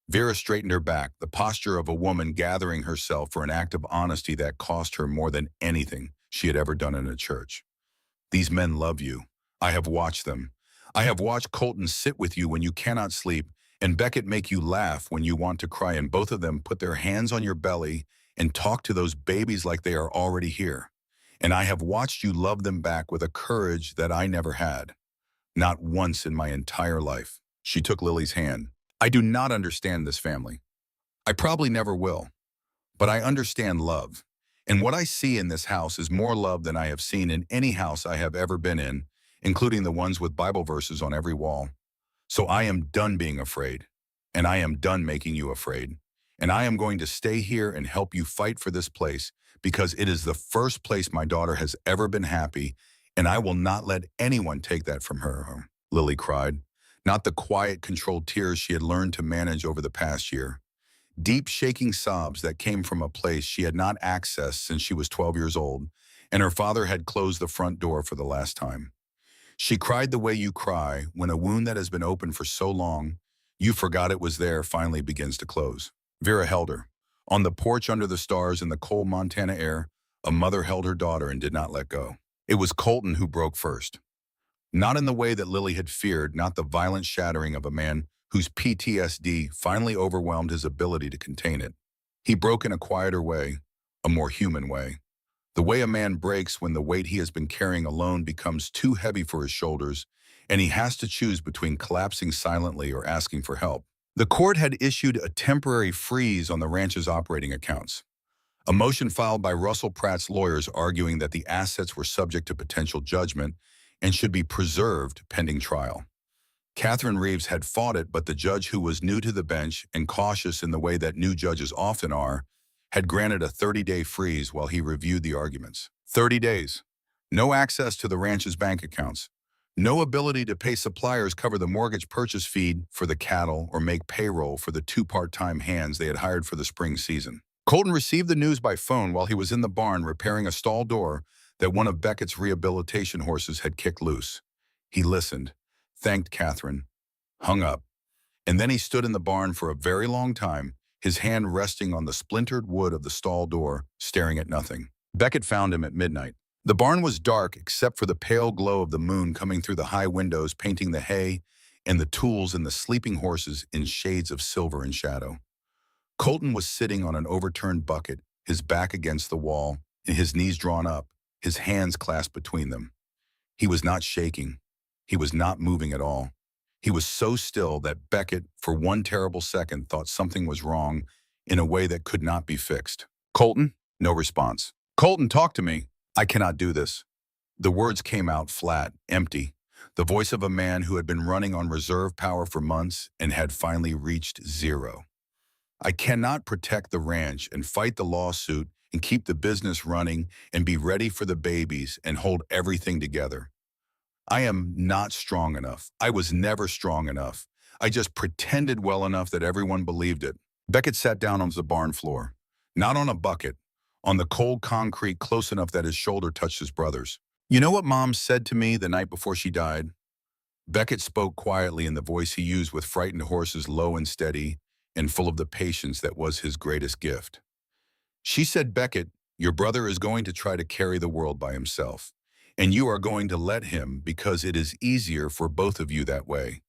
Vera straightened her back, the posture of a woman gathering herself for an act of honesty that cost her more than anything she had ever done in a church. "These men love you. I have watched them. I have watched Colton sit with you when you cannot sleep and Beckett make you laugh when you want to cry, and both of them put their hands on your belly and talk to those babies like they are already here. And I have watched you love them back with a courage that I never had. Not once in my entire life." She took Lily's hand. "I do not understand this family. I probably never will. But I understand love. And what I see in this house is more love than I have seen in any house I have ever been in, including the ones with Bible verses on every wall. So I am done being afraid. And I am done making you afraid. And I am going to stay here and help you fight for this place because it is the first place my daughter has ever been happy, and I will not let anyone take that from her," Lily cried. Not the quiet, controlled tears she had learned to manage over the past year. Deep, shaking sobs that came from a place she had not accessed since she was 12 years old, and her father had closed the front door for the last time. She cried the way you cry when a wound that has been open for so long, you forgot it was there, finally begins to close. Vera held her. On the porch under the stars in the cold Montana air, a mother held her daughter and did not let go. It was Colton who broke first. Not in the way that Lily had feared, not the violent shattering of a man whose PTSD finally overwhelmed his ability to contain it. He broke in a quieter way, a more human way. The way a man breaks when the weight he has been carrying alone becomes too heavy for his shoulders, and he has to choose between collapsing silently or asking for help. The court had issued a temporary freeze on the ranch's operating accounts, a motion filed by Russell Pratt's lawyers arguing that the assets were subject to potential judgment and should be preserved pending trial. Catherine Reeves had fought it, but the judge, who was new to the bench and cautious in the way that new judges often are, had granted a 30-day freeze while he reviewed the arguments. 30 days. No access to the ranch's bank accounts. No ability to pay suppliers, cover the mortgage purchase fee for the cattle, or make payroll for the 2 part-time hands they had hired for the spring season. Colton received the news by phone while he was in the barn repairing a stall door that one of Beckett's rehabilitation horses had kicked loose. He listened, thanked Catherine, hung up, and then he stood in the barn for a very long time, his hand resting on the splintered wood of the stall door, staring at nothing. Beckett found him at midnight. The barn was dark except for the pale glow of the moon coming through the high windows, painting the hay and the tools and the sleeping horses in shades of silver and shadow. Colton was sitting on an overturned bucket, his back against the wall, and his knees drawn up, his hands clasped between them. He was not shaking. He was not moving at all. He was so still that Beckett, for one terrible second, thought something was wrong in a way that could not be fixed. Colton? No response. Colton, talk to me. I cannot do this. The words came out flat, empty. The voice of a man who had been running on reserve power for months and had finally reached zero. I cannot protect the ranch and fight the lawsuit and keep the business running and be ready for the babies and hold everything together. I am not strong enough. I was never strong enough. I just pretended well enough that everyone believed it. Beckett sat down on the barn floor, not on a bucket, on the cold concrete close enough that his shoulder touched his brother's. You know what Mom said to me the night before she died? Beckett spoke quietly in the voice he used with frightened horses, low and steady, and full of the patience that was his greatest gift. She said, Beckett, your brother is going to try to carry the world by himself, and you are going to let him because it is easier for both of you that way.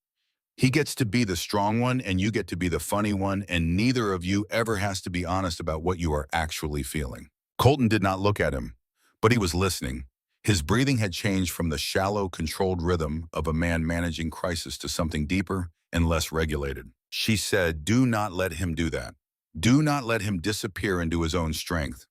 He gets to be the strong one, and you get to be the funny one, and neither of you ever has to be honest about what you are actually feeling. Colton did not look at him, but he was listening. His breathing had changed from the shallow, controlled rhythm of a man managing crisis to something deeper and less regulated. She said, do not let him do that. Do not let him disappear into his own strength,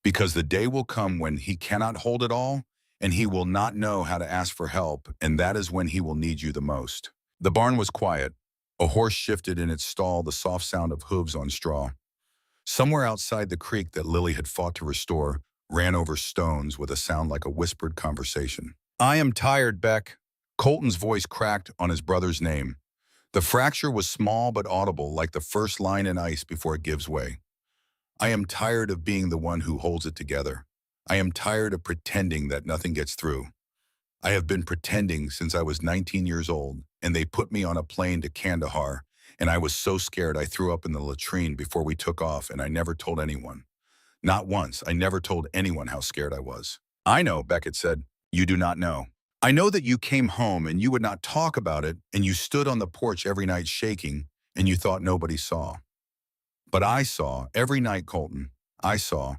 because the day will come when he cannot hold it all, and he will not know how to ask for help, and that is when he will need you the most. The barn was quiet. A horse shifted in its stall, the soft sound of hooves on straw. Somewhere outside the creek that Lily had fought to restore ran over stones with a sound like a whispered conversation. I am tired, Beck. Colton's voice cracked on his brother's name. The fracture was small but audible, like the first line in ice before it gives way. I am tired of being the one who holds it together. I am tired of pretending that nothing gets through. I have been pretending since I was 19 years old, and they put me on a plane to Kandahar, and I was so scared I threw up in the latrine before we took off, and I never told anyone. Not once. I never told anyone how scared I was. I know, Beckett said. You do not know. I know that you came home and you would not talk about it, and you stood on the porch every night shaking, and you thought nobody saw. But I saw every night, Colton. I saw.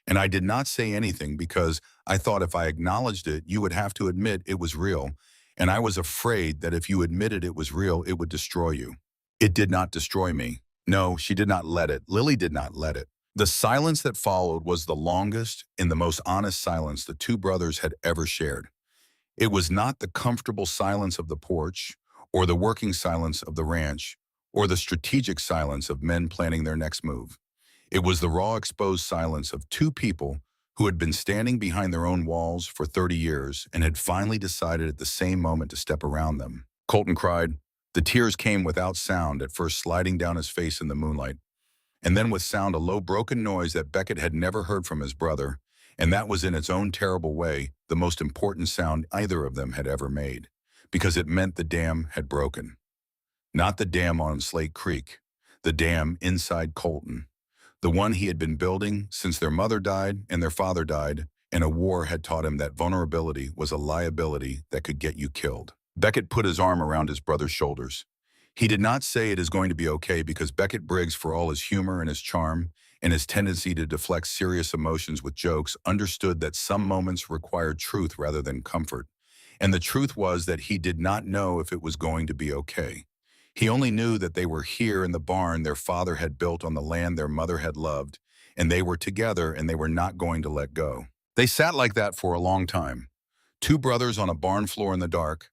And I did not say anything because I thought if I acknowledged it, you would have to admit it was real. And I was afraid that if you admitted it was real, it would destroy you. It did not destroy me. No, she did not let it. Lily did not let it. The silence that followed was the longest and the most honest silence the two brothers had ever shared. It was not the comfortable silence of the porch, or the working silence of the ranch, or the strategic silence of men planning their next move. It was the raw, exposed silence of two people who had been standing behind their own walls for 30 years and had finally decided at the same moment to step around them. Colton cried. The tears came without sound, at first sliding down his face in the moonlight, and then with sound, a low, broken noise that Beckett had never heard from his brother, and that was in its own terrible way the most important sound either of them had ever made, because it meant the dam had broken. Not the dam on Slate Creek, the dam inside Colton, the one he had been building since their mother died and their father died, and a war had taught him that vulnerability was a liability that could get you killed. Beckett put his arm around his brother's shoulders. He did not say it is going to be okay, because Beckett Briggs, for all his humor and his charm and his tendency to deflect serious emotions with jokes, understood that some moments required truth rather than comfort. And the truth was that he did not know if it was going to be okay. He only knew that they were here in the barn their father had built on the land their mother had loved, and they were together and they were not going to let go. They sat like that for a long time. Two brothers on a barn floor in the dark,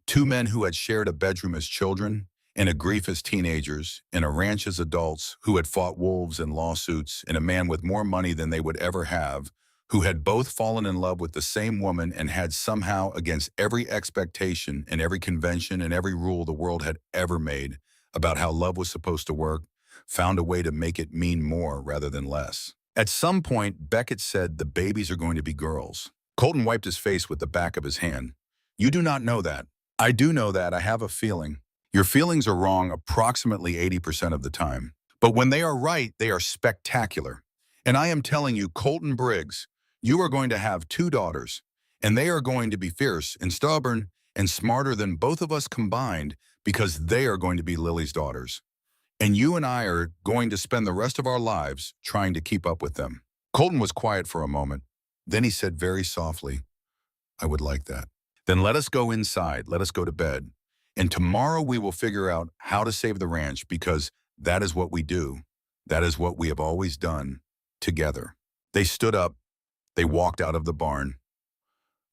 two men who had shared a bedroom as children, and a grief as teenagers, and a ranch as adults who had fought wolves and lawsuits, and a man with more money than they would ever have, who had both fallen in love with the same woman and had somehow, against every expectation and every convention and every rule the world had ever made about how love was supposed to work, found a way to make it mean more rather than less. At some point, Beckett said the babies are going to be girls. Colton wiped his face with the back of his hand. You do not know that. I do know that. I have a feeling. Your feelings are wrong approximately 80% of the time. But when they are right, they are spectacular. And I am telling you, Colton Briggs, you are going to have two daughters, and they are going to be fierce and stubborn and smarter than both of us combined, because they are going to be Lily's daughters. And you and I are going to spend the rest of our lives trying to keep up with them. Colton was quiet for a moment. Then he said very softly, I would like that. Then let us go inside. Let us go to bed. And tomorrow we will figure out how to save the ranch because that is what we do. That is what we have always done together. They stood up. They walked out of the barn.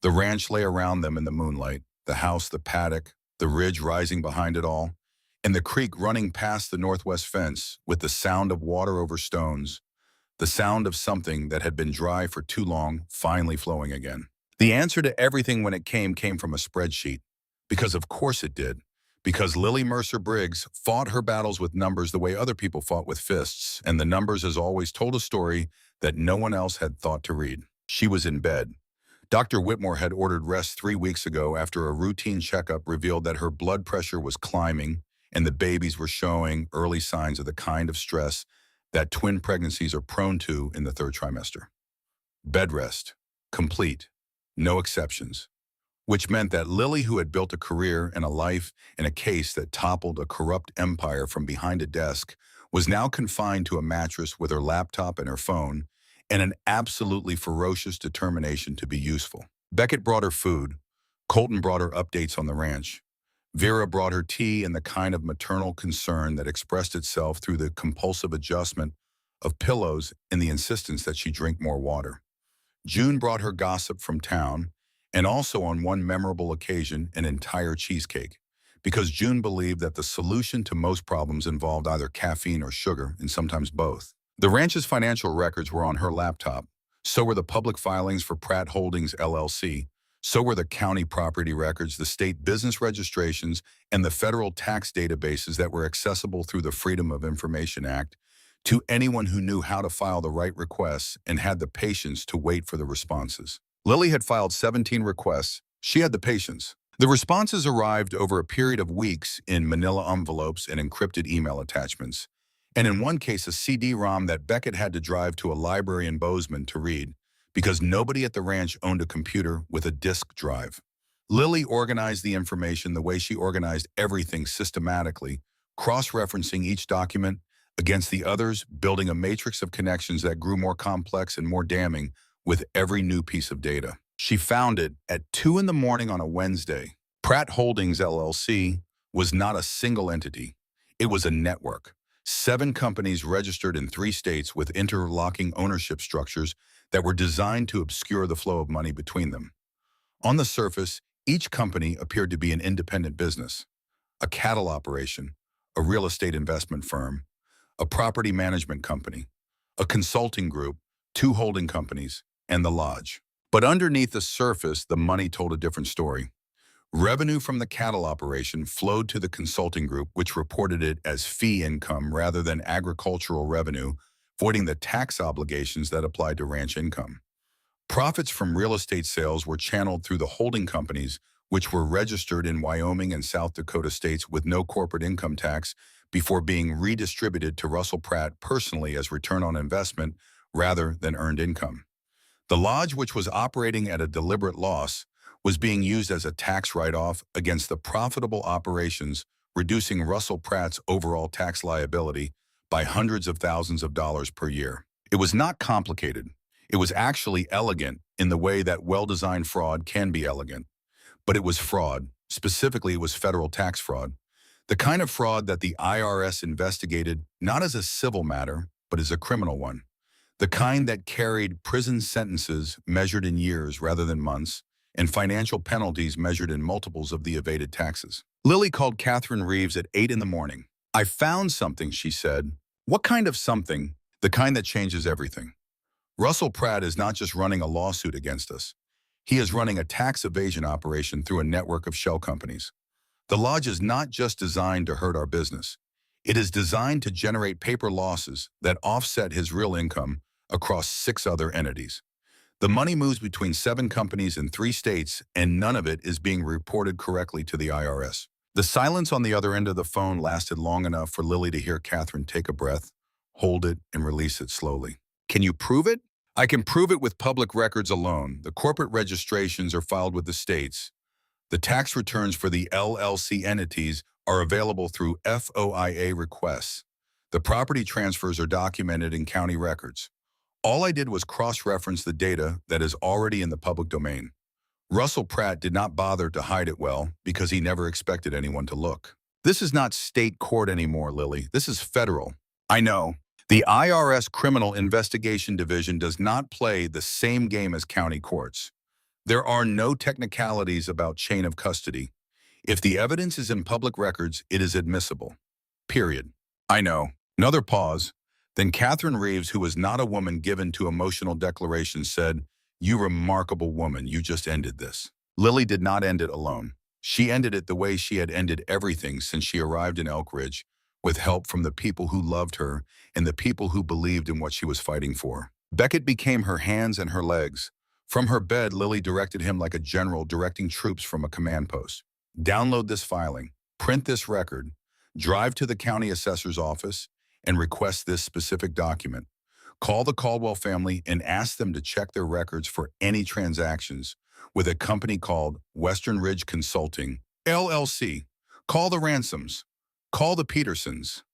The ranch lay around them in the moonlight, the house, the paddock, the ridge rising behind it all, and the creek running past the northwest fence with the sound of water over stones, the sound of something that had been dry for too long finally flowing again. The answer to everything when it came from a spreadsheet. Because of course it did. Because Lily Mercer Briggs fought her battles with numbers the way other people fought with fists, and the numbers as always told a story that no one else had thought to read. She was in bed. Dr. Whitmore had ordered rest 3 weeks ago after a routine checkup revealed that her blood pressure was climbing and the babies were showing early signs of the kind of stress that twin pregnancies are prone to in the third trimester. Bed rest. Complete. No exceptions. Which meant that Lily, who had built a career and a life in a case that toppled a corrupt empire from behind a desk, was now confined to a mattress with her laptop and her phone and an absolutely ferocious determination to be useful. Beckett brought her food. Colton brought her updates on the ranch. Vera brought her tea and the kind of maternal concern that expressed itself through the compulsive adjustment of pillows and the insistence that she drink more water. June brought her gossip from town, and also on one memorable occasion, an entire cheesecake, because June believed that the solution to most problems involved either caffeine or sugar, and sometimes both. The ranch's financial records were on her laptop. So were the public filings for Pratt Holdings, LLC. So were the county property records, the state business registrations, and the federal tax databases that were accessible through the Freedom of Information Act to anyone who knew how to file the right requests and had the patience to wait for the responses. Lily had filed 17 requests. She had the patience. The responses arrived over a period of weeks in manila envelopes and encrypted email attachments, and in one case a CD-ROM that Beckett had to drive to a library in Bozeman to read, because nobody at the ranch owned a computer with a disk drive. Lily organized the information the way she organized everything systematically, cross-referencing each document against the others, building a matrix of connections that grew more complex and more damning with every new piece of data. She found it at 2 in the morning on a Wednesday. Pratt Holdings, LLC was not a single entity. It was a network. 7 companies registered in 3 states with interlocking ownership structures that were designed to obscure the flow of money between them. On the surface, each company appeared to be an independent business, a cattle operation, a real estate investment firm, a property management company, a consulting group, 2 holding companies, and the lodge. But underneath the surface, the money told a different story. Revenue from the cattle operation flowed to the consulting group, which reported it as fee income rather than agricultural revenue, voiding the tax obligations that applied to ranch income. Profits from real estate sales were channeled through the holding companies, which were registered in Wyoming and South Dakota states with no corporate income tax before being redistributed to Russell Pratt personally as return on investment rather than earned income. The lodge, which was operating at a deliberate loss, was being used as a tax write-off against the profitable operations, reducing Russell Pratt's overall tax liability by hundreds of thousands of dollars per year. It was not complicated. It was actually elegant in the way that well-designed fraud can be elegant. But it was fraud. Specifically, it was federal tax fraud. The kind of fraud that the IRS investigated not as a civil matter, but as a criminal one. The kind that carried prison sentences measured in years rather than months, and financial penalties measured in multiples of the evaded taxes. Lily called Catherine Reeves at 8 in the morning. I found something, she said. What kind of something? The kind that changes everything. Russell Pratt is not just running a lawsuit against us. He is running a tax evasion operation through a network of shell companies. The lodge is not just designed to hurt our business. It is designed to generate paper losses that offset his real income across 6 other entities. The money moves between 7 companies in 3 states, and none of it is being reported correctly to the IRS. The silence on the other end of the phone lasted long enough for Lily to hear Catherine take a breath, hold it, and release it slowly. Can you prove it? I can prove it with public records alone. The corporate registrations are filed with the states. The tax returns for the LLC entities are available through FOIA requests. The property transfers are documented in county records. All I did was cross-reference the data that is already in the public domain. Russell Pratt did not bother to hide it well because he never expected anyone to look. This is not state court anymore, Lily. This is federal. I know. The IRS Criminal Investigation Division does not play the same game as county courts. There are no technicalities about chain of custody. If the evidence is in public records, it is admissible. Period. I know. Another pause. Then Catherine Reeves, who was not a woman given to emotional declarations, said, "You remarkable woman, you just ended this." Lily did not end it alone. She ended it the way she had ended everything since she arrived in Elk Ridge, with help from the people who loved her and the people who believed in what she was fighting for. Beckett became her hands and her legs. From her bed, Lily directed him like a general directing troops from a command post. Download this filing, print this record, drive to the county assessor's office, and request this specific document. Call the Caldwell family and ask them to check their records for any transactions with a company called Western Ridge Consulting, LLC. Call the Ransoms. Call the Petersons.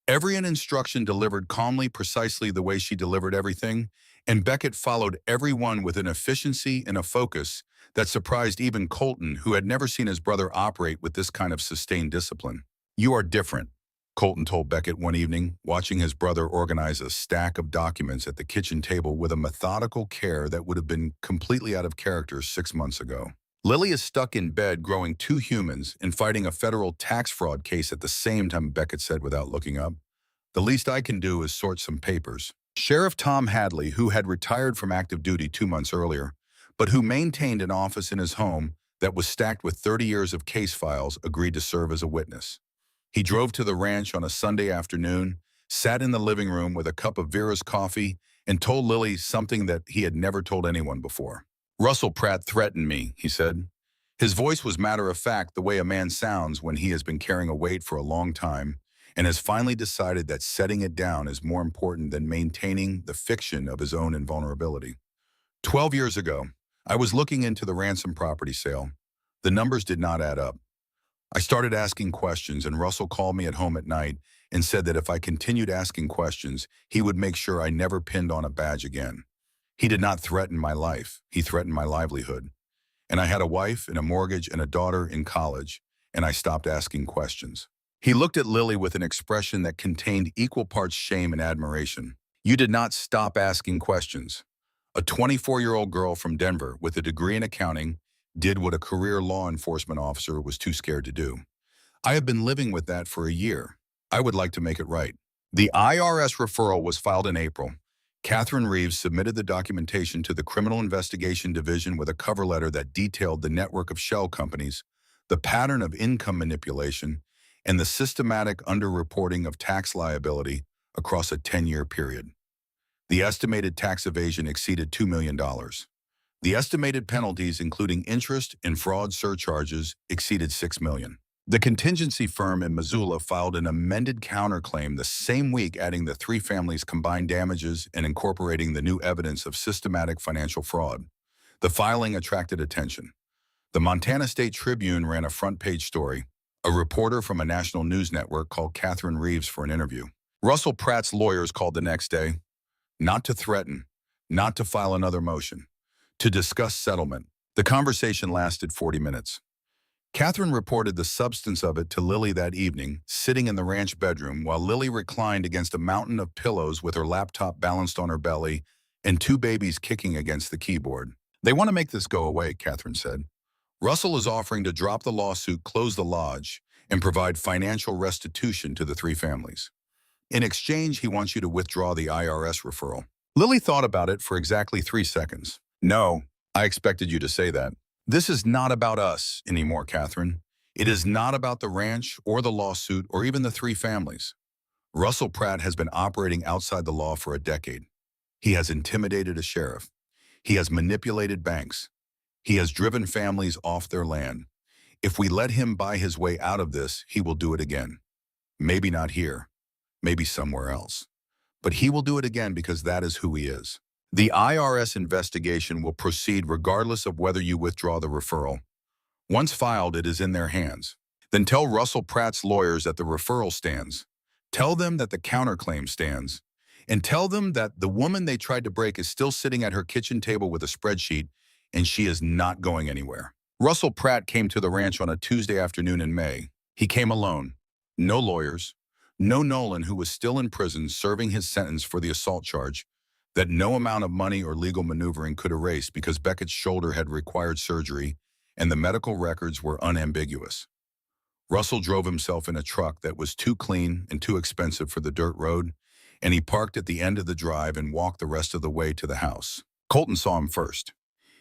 Every instruction delivered calmly, precisely the way she delivered everything, and Beckett followed every one with an efficiency and a focus that surprised even Colton, who had never seen his brother operate with this kind of sustained discipline. "You are different," Colton told Beckett one evening, watching his brother organize a stack of documents at the kitchen table with a methodical care that would have been completely out of character 6 months ago. "Lily is stuck in bed growing two humans and fighting a federal tax fraud case at the same time," Beckett said without looking up. "The least I can do is sort some papers." Sheriff Tom Hadley, who had retired from active duty 2 months earlier, but who maintained an office in his home that was stacked with 30 years of case files, agreed to serve as a witness. He drove to the ranch on a Sunday afternoon, sat in the living room with a cup of Vera's coffee, and told Lily something that he had never told anyone before. "Russell Pratt threatened me," he said. His voice was matter-of-fact, the way a man sounds when he has been carrying a weight for a long time and has finally decided that setting it down is more important than maintaining the fiction of his own invulnerability. 12 years ago, I was looking into the ransom property sale. The numbers did not add up. I started asking questions, and Russell called me at home at night and said that if I continued asking questions, he would make sure I never pinned on a badge again. He did not threaten my life. He threatened my livelihood. And I had a wife and a mortgage and a daughter in college, and I stopped asking questions. He looked at Lily with an expression that contained equal parts shame and admiration. "You did not stop asking questions." A 24-year-old girl from Denver with a degree in accounting did what a career law enforcement officer was too scared to do. I have been living with that for a year. I would like to make it right. The IRS referral was filed in April. Catherine Reeves submitted the documentation to the Criminal Investigation Division with a cover letter that detailed the network of shell companies, the pattern of income manipulation, and the systematic underreporting of tax liability across a 10-year period. The estimated tax evasion exceeded $2 million. The estimated penalties, including interest and fraud surcharges, exceeded $6 million. The contingency firm in Missoula filed an amended counterclaim the same week, adding the three families' combined damages and incorporating the new evidence of systematic financial fraud. The filing attracted attention. The Montana State Tribune ran a front-page story. A reporter from a national news network called Catherine Reeves for an interview. Russell Pratt's lawyers called the next day, not to threaten, not to file another motion, to discuss settlement. The conversation lasted 40 minutes. Catherine reported the substance of it to Lily that evening, sitting in the ranch bedroom while Lily reclined against a mountain of pillows with her laptop balanced on her belly and two babies kicking against the keyboard. "They want to make this go away," Catherine said. "Russell is offering to drop the lawsuit, close the lodge, and provide financial restitution to the three families. In exchange, he wants you to withdraw the IRS referral." Lily thought about it for exactly 3 seconds. "No, I expected you to say that. This is not about us anymore, Catherine. It is not about the ranch or the lawsuit or even the three families. Russell Pratt has been operating outside the law for a decade. He has intimidated a sheriff. He has manipulated banks. He has driven families off their land. If we let him buy his way out of this, he will do it again. Maybe not here, maybe somewhere else. But he will do it again because that is who he is. The IRS investigation will proceed regardless of whether you withdraw the referral. Once filed, it is in their hands. Then tell Russell Pratt's lawyers that the referral stands. Tell them that the counterclaim stands. And tell them that the woman they tried to break is still sitting at her kitchen table with a spreadsheet, and she is not going anywhere. Russell Pratt came to the ranch on a Tuesday afternoon in May. He came alone. No lawyers. No Nolan, who was still in prison serving his sentence for the assault charge that no amount of money or legal maneuvering could erase because Beckett's shoulder had required surgery and the medical records were unambiguous. Russell drove himself in a truck that was too clean and too expensive for the dirt road, and he parked at the end of the drive and walked the rest of the way to the house. Colton saw him first.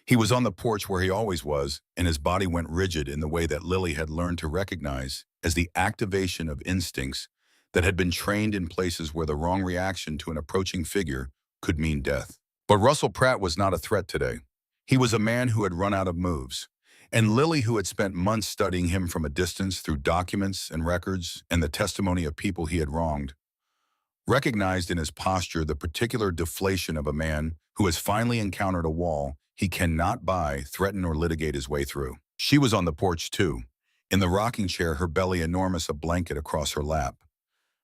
He was on the porch where he always was, and his body went rigid in the way that Lily had learned to recognize as the activation of instincts that had been trained in places where the wrong reaction to an approaching figure could mean death. But Russell Pratt was not a threat today. He was a man who had run out of moves, and Lily, who had spent months studying him from a distance through documents and records and the testimony of people he had wronged, recognized in his posture the particular deflation of a man who has finally encountered a wall he cannot buy, threaten, or litigate his way through. She was on the porch too, in the rocking chair, her belly enormous, a blanket across her lap.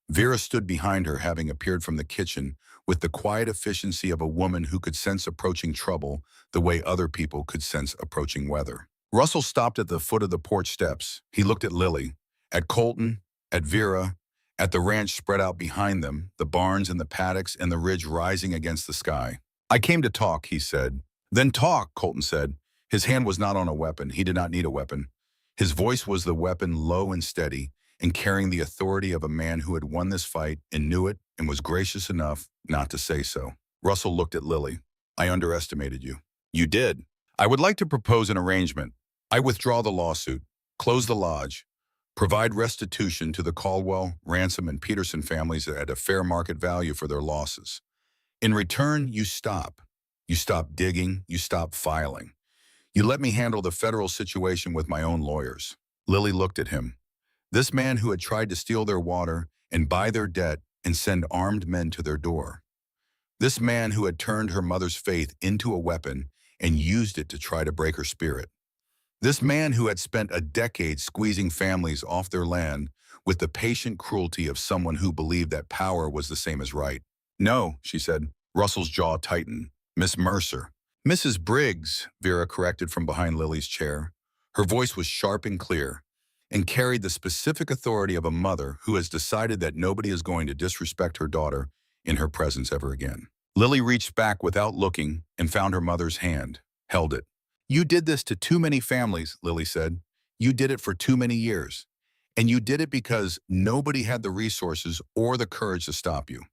Vera stood behind her, having appeared from the kitchen, with the quiet efficiency of a woman who could sense approaching trouble the way other people could sense approaching weather. Russell stopped at the foot of the porch steps. He looked at Lily, at Colton, at Vera, at the ranch spread out behind them, the barns and the paddocks and the ridge rising against the sky. "I came to talk," he said. "Then talk," Colton said. His hand was not on a weapon. He did not need a weapon. His voice was the weapon, low and steady, and carrying the authority of a man who had won this fight and knew it and was gracious enough not to say so. Russell looked at Lily. "I underestimated you." "You did. I would like to propose an arrangement. I withdraw the lawsuit, close the lodge, provide restitution to the Caldwell, Ransom, and Peterson families at a fair market value for their losses. In return, you stop. You stop digging. You stop filing. You let me handle the federal situation with my own lawyers." Lily looked at him. This man who had tried to steal their water and buy their debt and send armed men to their door. This man who had turned her mother's faith into a weapon and used it to try to break her spirit. This man who had spent a decade squeezing families off their land with the patient cruelty of someone who believed that power was the same as right. "No," she said. Russell's jaw tightened. "Miss Mercer." "Mrs. Briggs," Vera corrected from behind Lily's chair. Her voice was sharp and clear, and carried the specific authority of a mother who has decided that nobody is going to disrespect her daughter in her presence ever again. Lily reached back without looking and found her mother's hand, held it. "You did this to too many families," Lily said. "You did it for too many years. And you did it because nobody had the resources or the courage to stop you.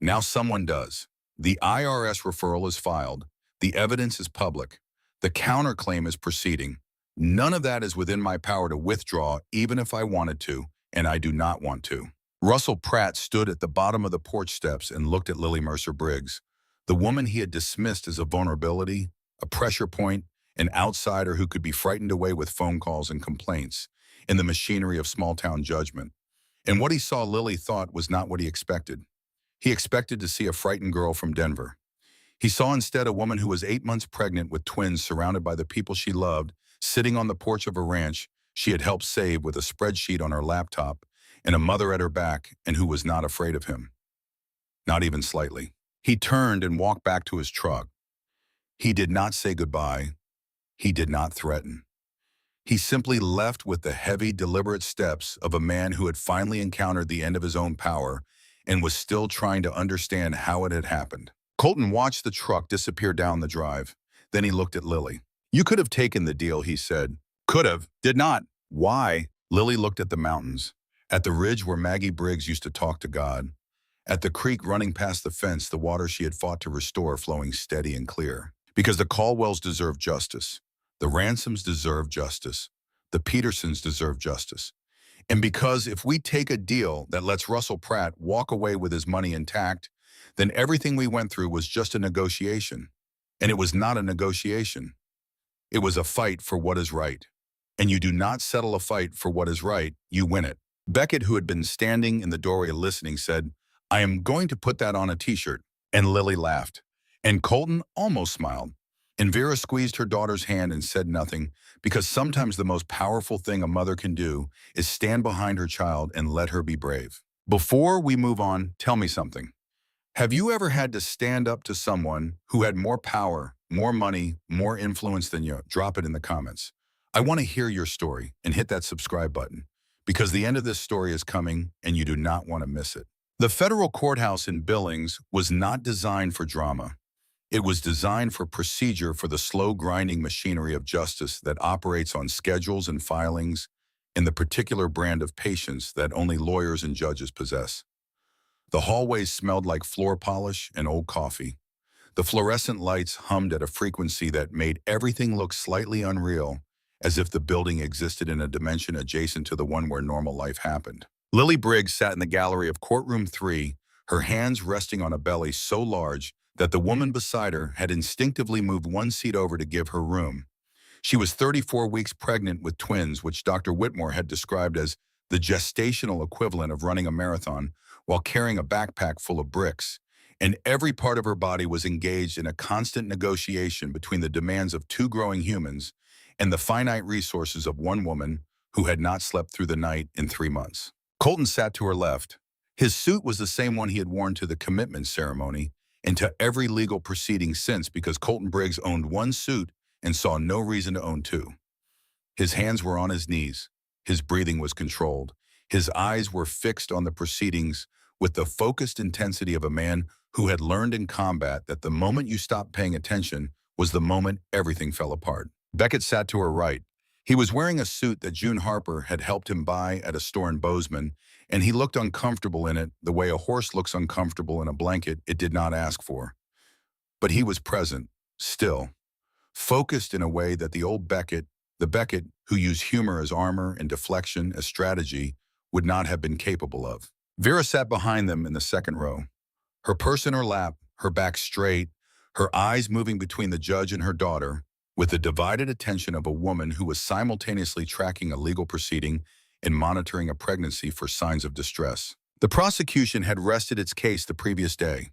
Now someone does. The IRS referral is filed. The evidence is public. The counterclaim is proceeding. None of that is within my power to withdraw, even if I wanted to, and I do not want to." Russell Pratt stood at the bottom of the porch steps and looked at Lily Mercer Briggs, the woman he had dismissed as a vulnerability, a pressure point, an outsider who could be frightened away with phone calls and complaints in the machinery of small-town judgment. And what he saw Lily thought was not what he expected. He expected to see a frightened girl from Denver. He saw instead a woman who was 8 months pregnant with twins, surrounded by the people she loved, sitting on the porch of a ranch she had helped save with a spreadsheet on her laptop and a mother at her back, and who was not afraid of him. Not even slightly. He turned and walked back to his truck. He did not say goodbye. He did not threaten. He simply left with the heavy, deliberate steps of a man who had finally encountered the end of his own power and was still trying to understand how it had happened. Colton watched the truck disappear down the drive. Then he looked at Lily. "You could have taken the deal," he said. "Could have. Did not." "Why?" Lily looked at the mountains, at the ridge where Maggie Briggs used to talk to God, at the creek running past the fence, the water she had fought to restore flowing steady and clear. "Because the Caldwells deserve justice. The Ransoms deserve justice. The Petersons deserve justice. And because if we take a deal that lets Russell Pratt walk away with his money intact, then everything we went through was just a negotiation. And it was not a negotiation. It was a fight for what is right. And you do not settle a fight for what is right, you win it." Beckett, who had been standing in the doorway listening, said, "I am going to put that on a t-shirt." And Lily laughed. And Colton almost smiled. And Vera squeezed her daughter's hand and said nothing, because sometimes the most powerful thing a mother can do is stand behind her child and let her be brave. Before we move on, tell me something. Have you ever had to stand up to someone who had more power, more money, more influence than you? Drop it in the comments. I want to hear your story, and hit that subscribe button, because the end of this story is coming and you do not want to miss it. The federal courthouse in Billings was not designed for drama. It was designed for procedure, for the slow grinding machinery of justice that operates on schedules and filings and the particular brand of patience that only lawyers and judges possess. The hallways smelled like floor polish and old coffee. The fluorescent lights hummed at a frequency that made everything look slightly unreal, as if the building existed in a dimension adjacent to the one where normal life happened. Lily Briggs sat in the gallery of Courtroom 3, her hands resting on a belly so large that the woman beside her had instinctively moved one seat over to give her room. She was 34 weeks pregnant with twins, which Dr. Whitmore had described as the gestational equivalent of running a marathon while carrying a backpack full of bricks, and every part of her body was engaged in a constant negotiation between the demands of two growing humans and the finite resources of one woman who had not slept through the night in 3 months. Colton sat to her left. His suit was the same one he had worn to the commitment ceremony and to every legal proceeding since, because Colton Briggs owned one suit and saw no reason to own two. His hands were on his knees. His breathing was controlled. His eyes were fixed on the proceedings with the focused intensity of a man who had learned in combat that the moment you stopped paying attention was the moment everything fell apart. Beckett sat to her right. He was wearing a suit that June Harper had helped him buy at a store in Bozeman, and he looked uncomfortable in it the way a horse looks uncomfortable in a blanket it did not ask for. But he was present, still, focused in a way that the Beckett who used humor as armor and deflection as strategy, would not have been capable of. Vera sat behind them in the second row, her purse in her lap, her back straight, her eyes moving between the judge and her daughter, with the divided attention of a woman who was simultaneously tracking a legal proceeding and monitoring a pregnancy for signs of distress. The prosecution had rested its case the previous day.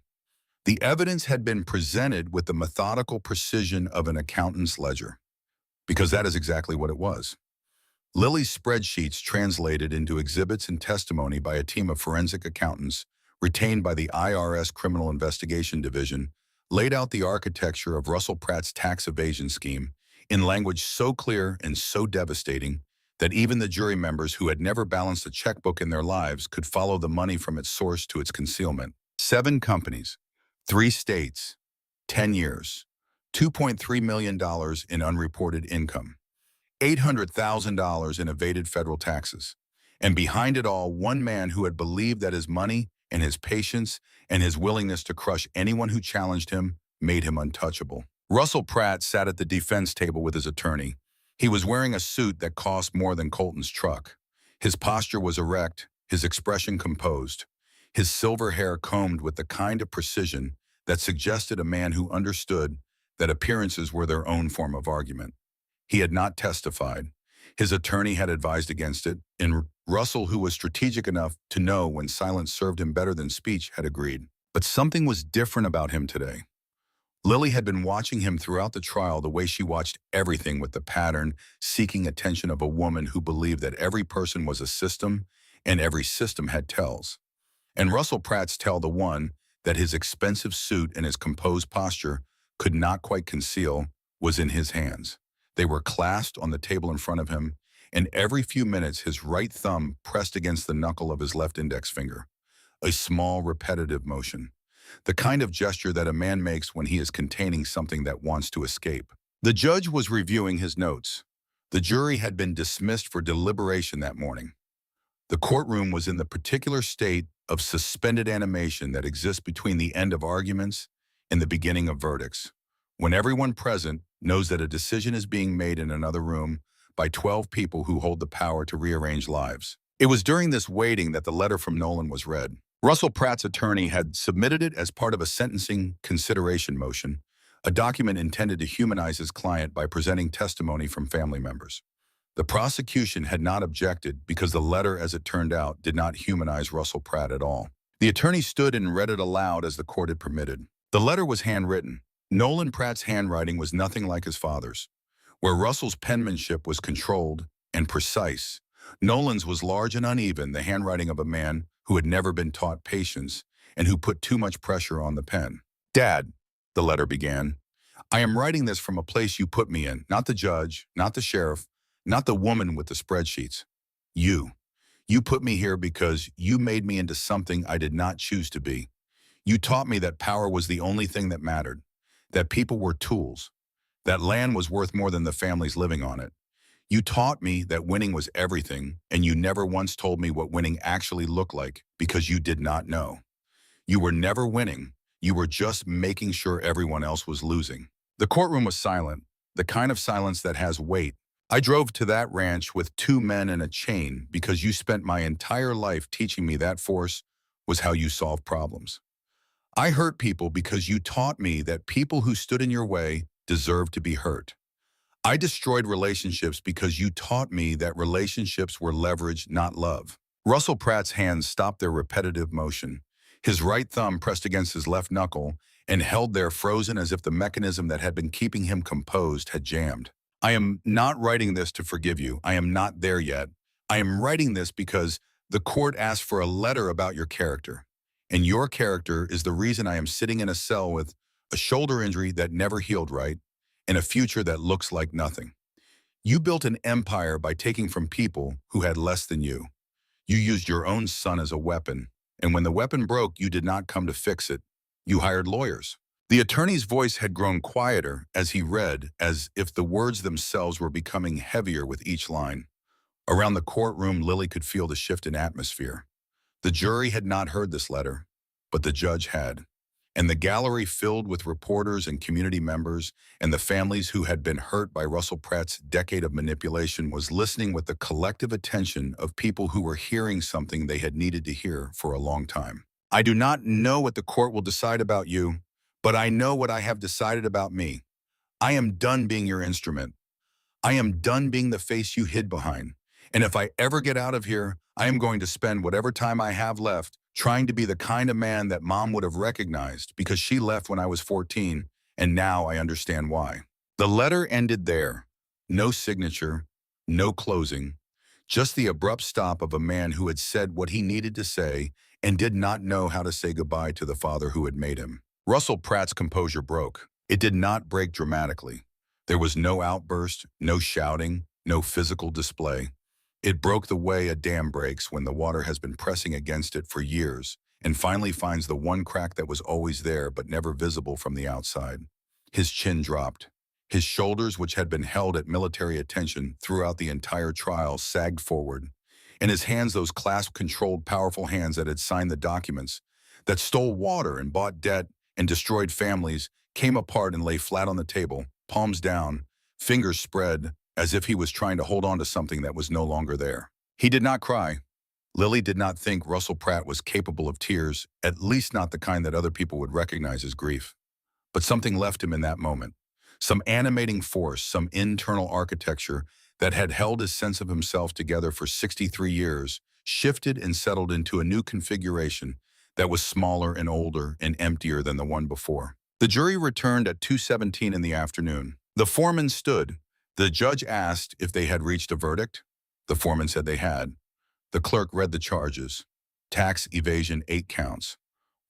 The evidence had been presented with the methodical precision of an accountant's ledger, because that is exactly what it was. Lily's spreadsheets, translated into exhibits and testimony by a team of forensic accountants retained by the IRS Criminal Investigation Division, laid out the architecture of Russell Pratt's tax evasion scheme in language so clear and so devastating that even the jury members who had never balanced a checkbook in their lives could follow the money from its source to its concealment. 7 companies, 3 states, 10 years, $2.3 million in unreported income, $800,000 in evaded federal taxes. And behind it all, one man who had believed that his money and his patience and his willingness to crush anyone who challenged him made him untouchable. Russell Pratt sat at the defense table with his attorney. He was wearing a suit that cost more than Colton's truck. His posture was erect, his expression composed, his silver hair combed with the kind of precision that suggested a man who understood that appearances were their own form of argument. He had not testified. His attorney had advised against it, and Russell, who was strategic enough to know when silence served him better than speech, had agreed. But something was different about him today. Lily had been watching him throughout the trial the way she watched everything, with the pattern, seeking attention of a woman who believed that every person was a system and every system had tells. And Russell Pratt's tell, the one that his expensive suit and his composed posture could not quite conceal, was in his hands. They were clasped on the table in front of him, and every few minutes his right thumb pressed against the knuckle of his left index finger. A small, repetitive motion. The kind of gesture that a man makes when he is containing something that wants to escape. The judge was reviewing his notes. The jury had been dismissed for deliberation that morning. The courtroom was in the particular state of suspended animation that exists between the end of arguments and the beginning of verdicts, when everyone present knows that a decision is being made in another room by 12 people who hold the power to rearrange lives. It was during this waiting that the letter from Nolan was read. Russell Pratt's attorney had submitted it as part of a sentencing consideration motion, a document intended to humanize his client by presenting testimony from family members. The prosecution had not objected because the letter, as it turned out, did not humanize Russell Pratt at all. The attorney stood and read it aloud as the court had permitted. The letter was handwritten, Nolan Pratt's handwriting was nothing like his father's. Where Russell's penmanship was controlled and precise, Nolan's was large and uneven, the handwriting of a man who had never been taught patience and who put too much pressure on the pen. "Dad," the letter began, "I am writing this from a place you put me in, not the judge, not the sheriff, not the woman with the spreadsheets. You. You put me here because you made me into something I did not choose to be. You taught me that power was the only thing that mattered, that people were tools, that land was worth more than the families living on it. You taught me that winning was everything, and you never once told me what winning actually looked like because you did not know. You were never winning. You were just making sure everyone else was losing." The courtroom was silent, the kind of silence that has weight. "I drove to that ranch with 2 men and a chain because you spent my entire life teaching me that force was how you solve problems. I hurt people because you taught me that people who stood in your way deserved to be hurt. I destroyed relationships because you taught me that relationships were leverage, not love." Russell Pratt's hands stopped their repetitive motion. His right thumb pressed against his left knuckle and held there frozen as if the mechanism that had been keeping him composed had jammed. "I am not writing this to forgive you. I am not there yet. I am writing this because the court asked for a letter about your character. And your character is the reason I am sitting in a cell with a shoulder injury that never healed right and a future that looks like nothing. You built an empire by taking from people who had less than you. You used your own son as a weapon, and when the weapon broke, you did not come to fix it. You hired lawyers." The attorney's voice had grown quieter as he read, as if the words themselves were becoming heavier with each line. Around the courtroom, Lily could feel the shift in atmosphere. The jury had not heard this letter, but the judge had. And the gallery filled with reporters and community members and the families who had been hurt by Russell Pratt's decade of manipulation was listening with the collective attention of people who were hearing something they had needed to hear for a long time. "I do not know what the court will decide about you, but I know what I have decided about me. I am done being your instrument. I am done being the face you hid behind. And if I ever get out of here, I am going to spend whatever time I have left trying to be the kind of man that Mom would have recognized because she left when I was 14, and now I understand why." The letter ended there. No signature, no closing, just the abrupt stop of a man who had said what he needed to say and did not know how to say goodbye to the father who had made him. Russell Pratt's composure broke. It did not break dramatically. There was no outburst, no shouting, no physical display. It broke the way a dam breaks when the water has been pressing against it for years and finally finds the one crack that was always there but never visible from the outside. His chin dropped. His shoulders, which had been held at military attention throughout the entire trial, sagged forward. And his hands, those clasp-controlled, powerful hands that had signed the documents, that stole water and bought debt and destroyed families, came apart and lay flat on the table, palms down, fingers spread, as if he was trying to hold on to something that was no longer there. He did not cry. Lily did not think Russell Pratt was capable of tears, at least not the kind that other people would recognize as grief. But something left him in that moment. Some animating force, some internal architecture that had held his sense of himself together for 63 years, shifted and settled into a new configuration that was smaller and older and emptier than the one before. The jury returned at 2:17 in the afternoon. The foreman stood. The judge asked if they had reached a verdict. The foreman said they had. The clerk read the charges. Tax evasion 8 counts.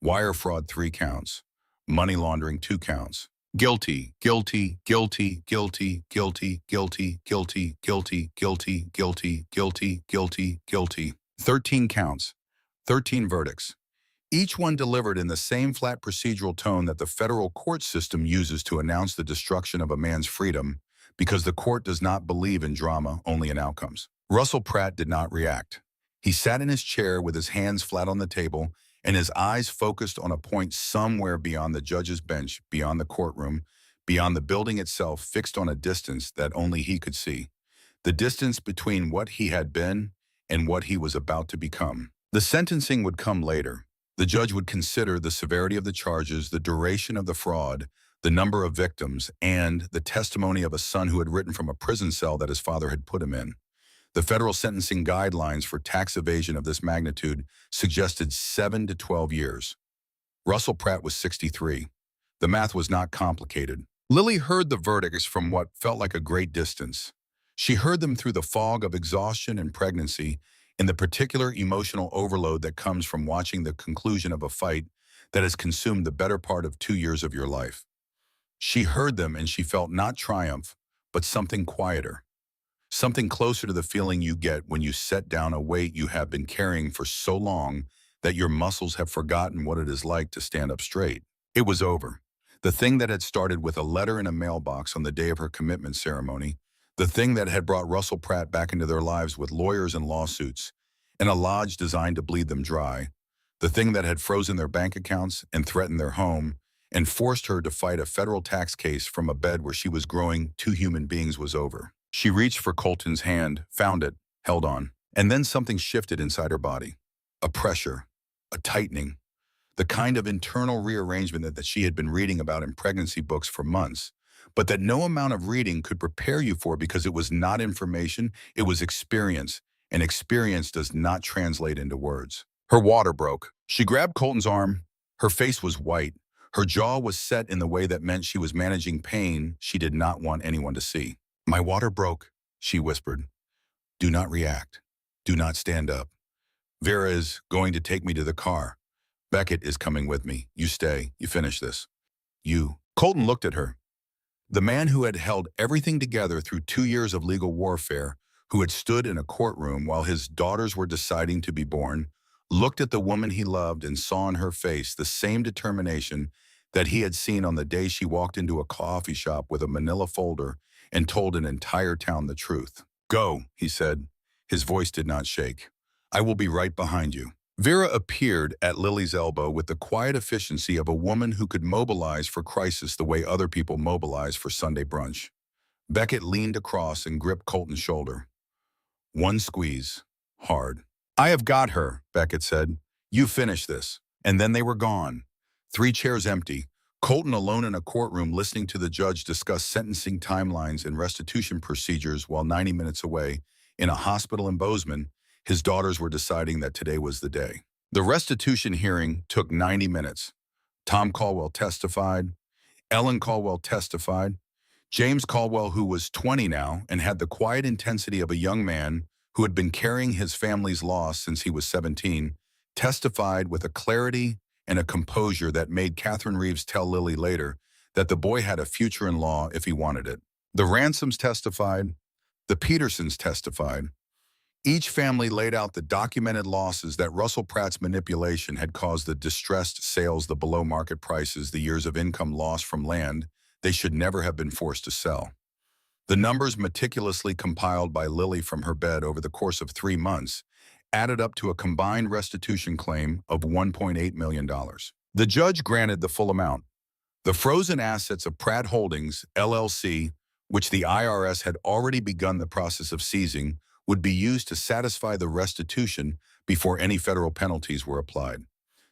Wire fraud 3 counts. Money laundering 2 counts. Guilty, guilty, guilty, guilty, guilty, guilty, guilty, guilty, guilty, guilty, guilty, guilty, guilty. 13 counts. 13 verdicts. Each one delivered in the same flat procedural tone that the federal court system uses to announce the destruction of a man's freedom, because the court does not believe in drama, only in outcomes. Russell Pratt did not react. He sat in his chair with his hands flat on the table and his eyes focused on a point somewhere beyond the judge's bench, beyond the courtroom, beyond the building itself, fixed on a distance that only he could see. The distance between what he had been and what he was about to become. The sentencing would come later. The judge would consider the severity of the charges, the duration of the fraud, the number of victims, and the testimony of a son who had written from a prison cell that his father had put him in. The federal sentencing guidelines for tax evasion of this magnitude suggested 7 to 12 years. Russell Pratt was 63. The math was not complicated. Lily heard the verdicts from what felt like a great distance. She heard them through the fog of exhaustion and pregnancy, in the particular emotional overload that comes from watching the conclusion of a fight that has consumed the better part of 2 years of your life. She heard them and she felt not triumph, but something quieter. Something closer to the feeling you get when you set down a weight you have been carrying for so long that your muscles have forgotten what it is like to stand up straight. It was over. The thing that had started with a letter in a mailbox on the day of her commitment ceremony, the thing that had brought Russell Pratt back into their lives with lawyers and lawsuits, and a lodge designed to bleed them dry, the thing that had frozen their bank accounts and threatened their home, and forced her to fight a federal tax case from a bed where she was growing two human beings was over. She reached for Colton's hand, found it, held on, and then something shifted inside her body. A pressure, a tightening, the kind of internal rearrangement that she had been reading about in pregnancy books for months, but that no amount of reading could prepare you for because it was not information, it was experience, and experience does not translate into words. Her water broke. She grabbed Colton's arm. Her face was white. Her jaw was set in the way that meant she was managing pain she did not want anyone to see. "My water broke," she whispered. "Do not react. Do not stand up. Vera is going to take me to the car. Beckett is coming with me. You stay. You finish this. You." Colton looked at her. The man who had held everything together through 2 years of legal warfare, who had stood in a courtroom while his daughters were deciding to be born, looked at the woman he loved and saw in her face the same determination that he had seen on the day she walked into a coffee shop with a manila folder and told an entire town the truth. "Go," he said. His voice did not shake. "I will be right behind you." Vera appeared at Lily's elbow with the quiet efficiency of a woman who could mobilize for crisis the way other people mobilize for Sunday brunch. Beckett leaned across and gripped Colton's shoulder. One squeeze. Hard. "I have got her," Beckett said. "You finish this." And then they were gone. 3 chairs empty. Colton alone in a courtroom listening to the judge discuss sentencing timelines and restitution procedures while 90 minutes away, in a hospital in Bozeman, his daughters were deciding that today was the day. The restitution hearing took 90 minutes. Tom Caldwell testified. Ellen Caldwell testified. James Caldwell, who was 20 now and had the quiet intensity of a young man who had been carrying his family's loss since he was 17, testified with a clarity and a composure that made Catherine Reeves tell Lily later that the boy had a future in law if he wanted it. The Ransoms testified. The Petersons testified. Each family laid out the documented losses that Russell Pratt's manipulation had caused, the distressed sales, the below-market prices, the years of income lost from land they should never have been forced to sell. The numbers meticulously compiled by Lily from her bed over the course of 3 months added up to a combined restitution claim of $1.8 million. The judge granted the full amount. The frozen assets of Pratt Holdings, LLC, which the IRS had already begun the process of seizing, would be used to satisfy the restitution before any federal penalties were applied.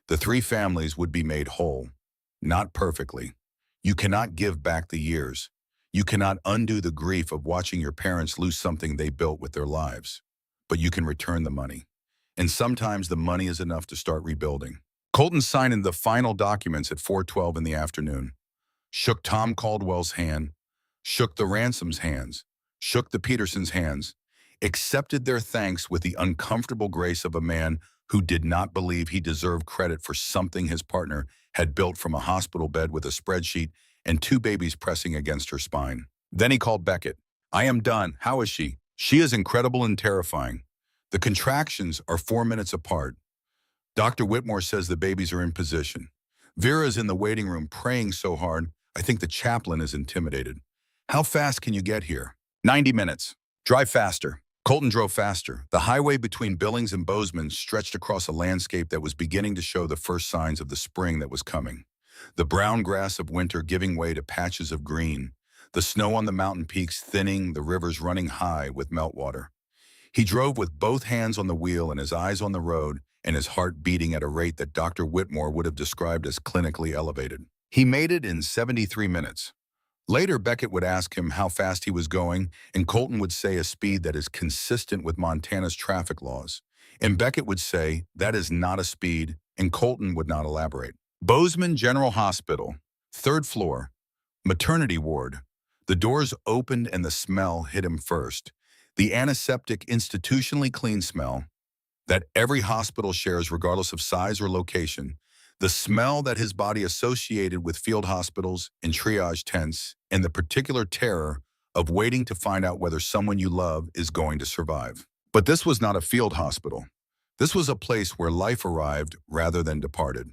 The 3 families would be made whole. Not perfectly. You cannot give back the years. You cannot undo the grief of watching your parents lose something they built with their lives. But you can return the money. And sometimes the money is enough to start rebuilding. Colton signed the final documents at 4:12 in the afternoon, shook Tom Caldwell's hand, shook the Ransoms' hands, shook the Petersons' hands, accepted their thanks with the uncomfortable grace of a man who did not believe he deserved credit for something his partner had built from a hospital bed with a spreadsheet and 2 babies pressing against her spine. Then he called Beckett. "I am done. How is she?" "She is incredible and terrifying. The contractions are 4 minutes apart. Dr. Whitmore says the babies are in position. Vera is in the waiting room praying so hard, I think the chaplain is intimidated. How fast can you get here?" 90 minutes. Drive faster." Colton drove faster. The highway between Billings and Bozeman stretched across a landscape that was beginning to show the first signs of the spring that was coming. The brown grass of winter giving way to patches of green, the snow on the mountain peaks thinning, the rivers running high with meltwater. He drove with both hands on the wheel and his eyes on the road, and his heart beating at a rate that Dr. Whitmore would have described as clinically elevated. He made it in 73 minutes. Later, Beckett would ask him how fast he was going, and Colton would say a speed that is consistent with Montana's traffic laws. And Beckett would say, that is not a speed, and Colton would not elaborate. Bozeman General Hospital, Third floor, maternity ward. The doors opened and the smell hit him first. The antiseptic, institutionally clean smell that every hospital shares regardless of size or location. The smell that his body associated with field hospitals and triage tents, and the particular terror of waiting to find out whether someone you love is going to survive. But this was not a field hospital. This was a place where life arrived rather than departed.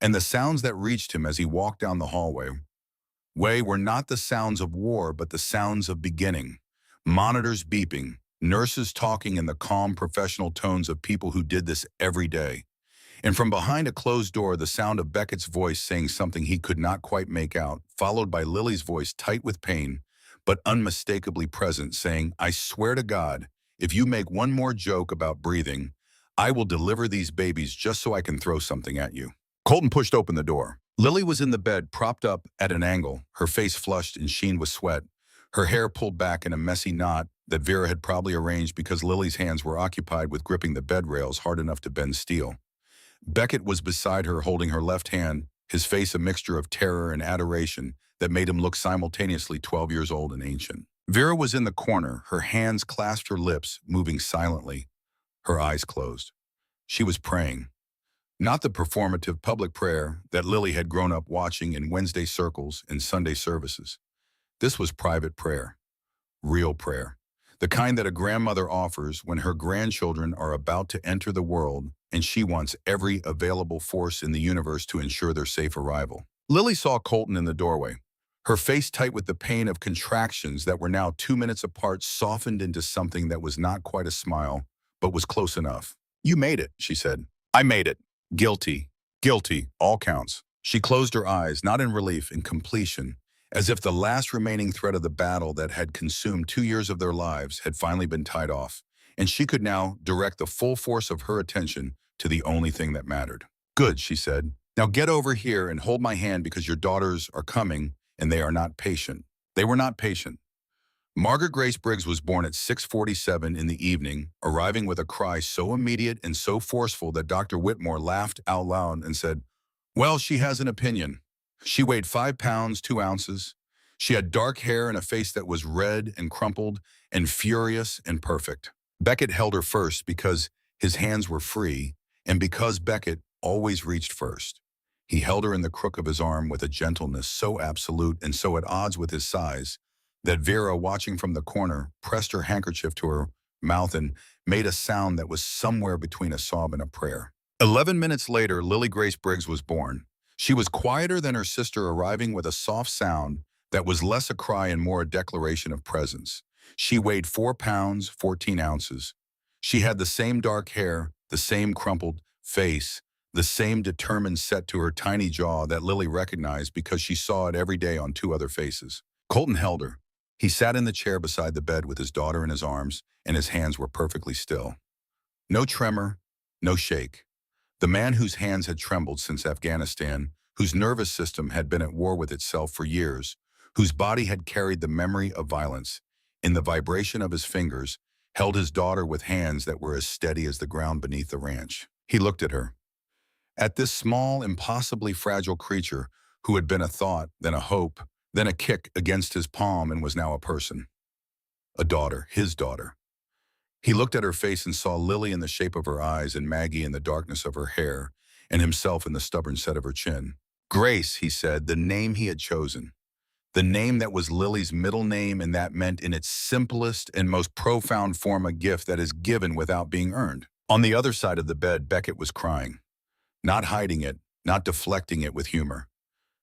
And the sounds that reached him as he walked down the hallway were not the sounds of war, but the sounds of beginning. Monitors beeping, nurses talking in the calm professional tones of people who did this every day. And from behind a closed door, the sound of Beckett's voice saying something he could not quite make out, followed by Lily's voice tight with pain, but unmistakably present, saying, "I swear to God, if you make one more joke about breathing, I will deliver these babies just so I can throw something at you." Colton pushed open the door. Lily was in the bed, propped up at an angle, her face flushed and sheen with sweat, her hair pulled back in a messy knot that Vera had probably arranged because Lily's hands were occupied with gripping the bed rails hard enough to bend steel. Beckett was beside her, holding her left hand, his face a mixture of terror and adoration that made him look simultaneously 12 years old and ancient. Vera was in the corner, her hands clasped her lips, moving silently, her eyes closed. She was praying. Not the performative public prayer that Lily had grown up watching in Wednesday circles and Sunday services. This was private prayer, real prayer, the kind that a grandmother offers when her grandchildren are about to enter the world and she wants every available force in the universe to ensure their safe arrival. Lily saw Colton in the doorway, her face tight with the pain of contractions that were now 2 minutes apart, softened into something that was not quite a smile, but was close enough. "You made it," she said. "I made it. Guilty. Guilty. All counts." She closed her eyes, not in relief, in completion, as if the last remaining thread of the battle that had consumed 2 years of their lives had finally been tied off, and she could now direct the full force of her attention to the only thing that mattered. "Good," she said. "Now get over here and hold my hand because your daughters are coming and they are not patient." They were not patient. Margaret Grace Briggs was born at 6:47 in the evening, arriving with a cry so immediate and so forceful that Dr. Whitmore laughed out loud and said, "Well, she has an opinion." She weighed 5 pounds, 2 ounces. She had dark hair and a face that was red and crumpled and furious and perfect. Beckett held her first because his hands were free and because Beckett always reached first. He held her in the crook of his arm with a gentleness so absolute and so at odds with his size that Vera, watching from the corner, pressed her handkerchief to her mouth and made a sound that was somewhere between a sob and a prayer. 11 minutes later, Lily Grace Briggs was born. She was quieter than her sister, arriving with a soft sound that was less a cry and more a declaration of presence. She weighed 4 pounds, 14 ounces. She had the same dark hair, the same crumpled face, the same determined set to her tiny jaw that Lily recognized because she saw it every day on 2 other faces. Colton held her. He sat in the chair beside the bed with his daughter in his arms, and his hands were perfectly still. No tremor, no shake. The man whose hands had trembled since Afghanistan, whose nervous system had been at war with itself for years, whose body had carried the memory of violence, in the vibration of his fingers, held his daughter with hands that were as steady as the ground beneath the ranch. He looked at her. At this small, impossibly fragile creature who had been a thought, then a hope, then a kick against his palm and was now a person. A daughter, his daughter. He looked at her face and saw Lily in the shape of her eyes and Maggie in the darkness of her hair and himself in the stubborn set of her chin. Grace, he said, the name he had chosen. The name that was Lily's middle name, and that meant in its simplest and most profound form a gift that is given without being earned. On the other side of the bed, Beckett was crying. Not hiding it, not deflecting it with humor.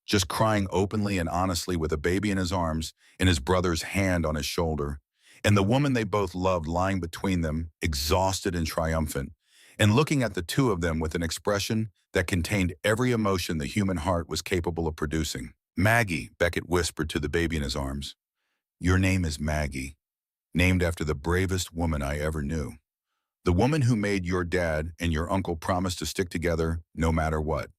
Just crying openly and honestly with a baby in his arms and his brother's hand on his shoulder, and the woman they both loved lying between them, exhausted and triumphant, and looking at the two of them with an expression that contained every emotion the human heart was capable of producing. "Maggie," Beckett whispered to the baby in his arms. "Your name is Maggie, named after the bravest woman I ever knew. The woman who made your dad and your uncle promise to stick together no matter what.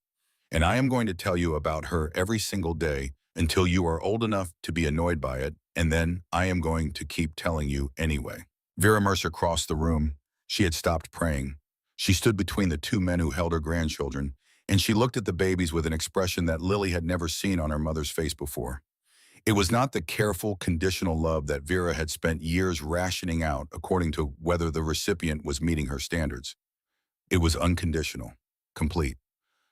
And I am going to tell you about her every single day until you are old enough to be annoyed by it, and then I am going to keep telling you anyway." Vera Mercer crossed the room. She had stopped praying. She stood between the two men who held her grandchildren, and she looked at the babies with an expression that Lily had never seen on her mother's face before. It was not the careful, conditional love that Vera had spent years rationing out according to whether the recipient was meeting her standards. It was unconditional, complete.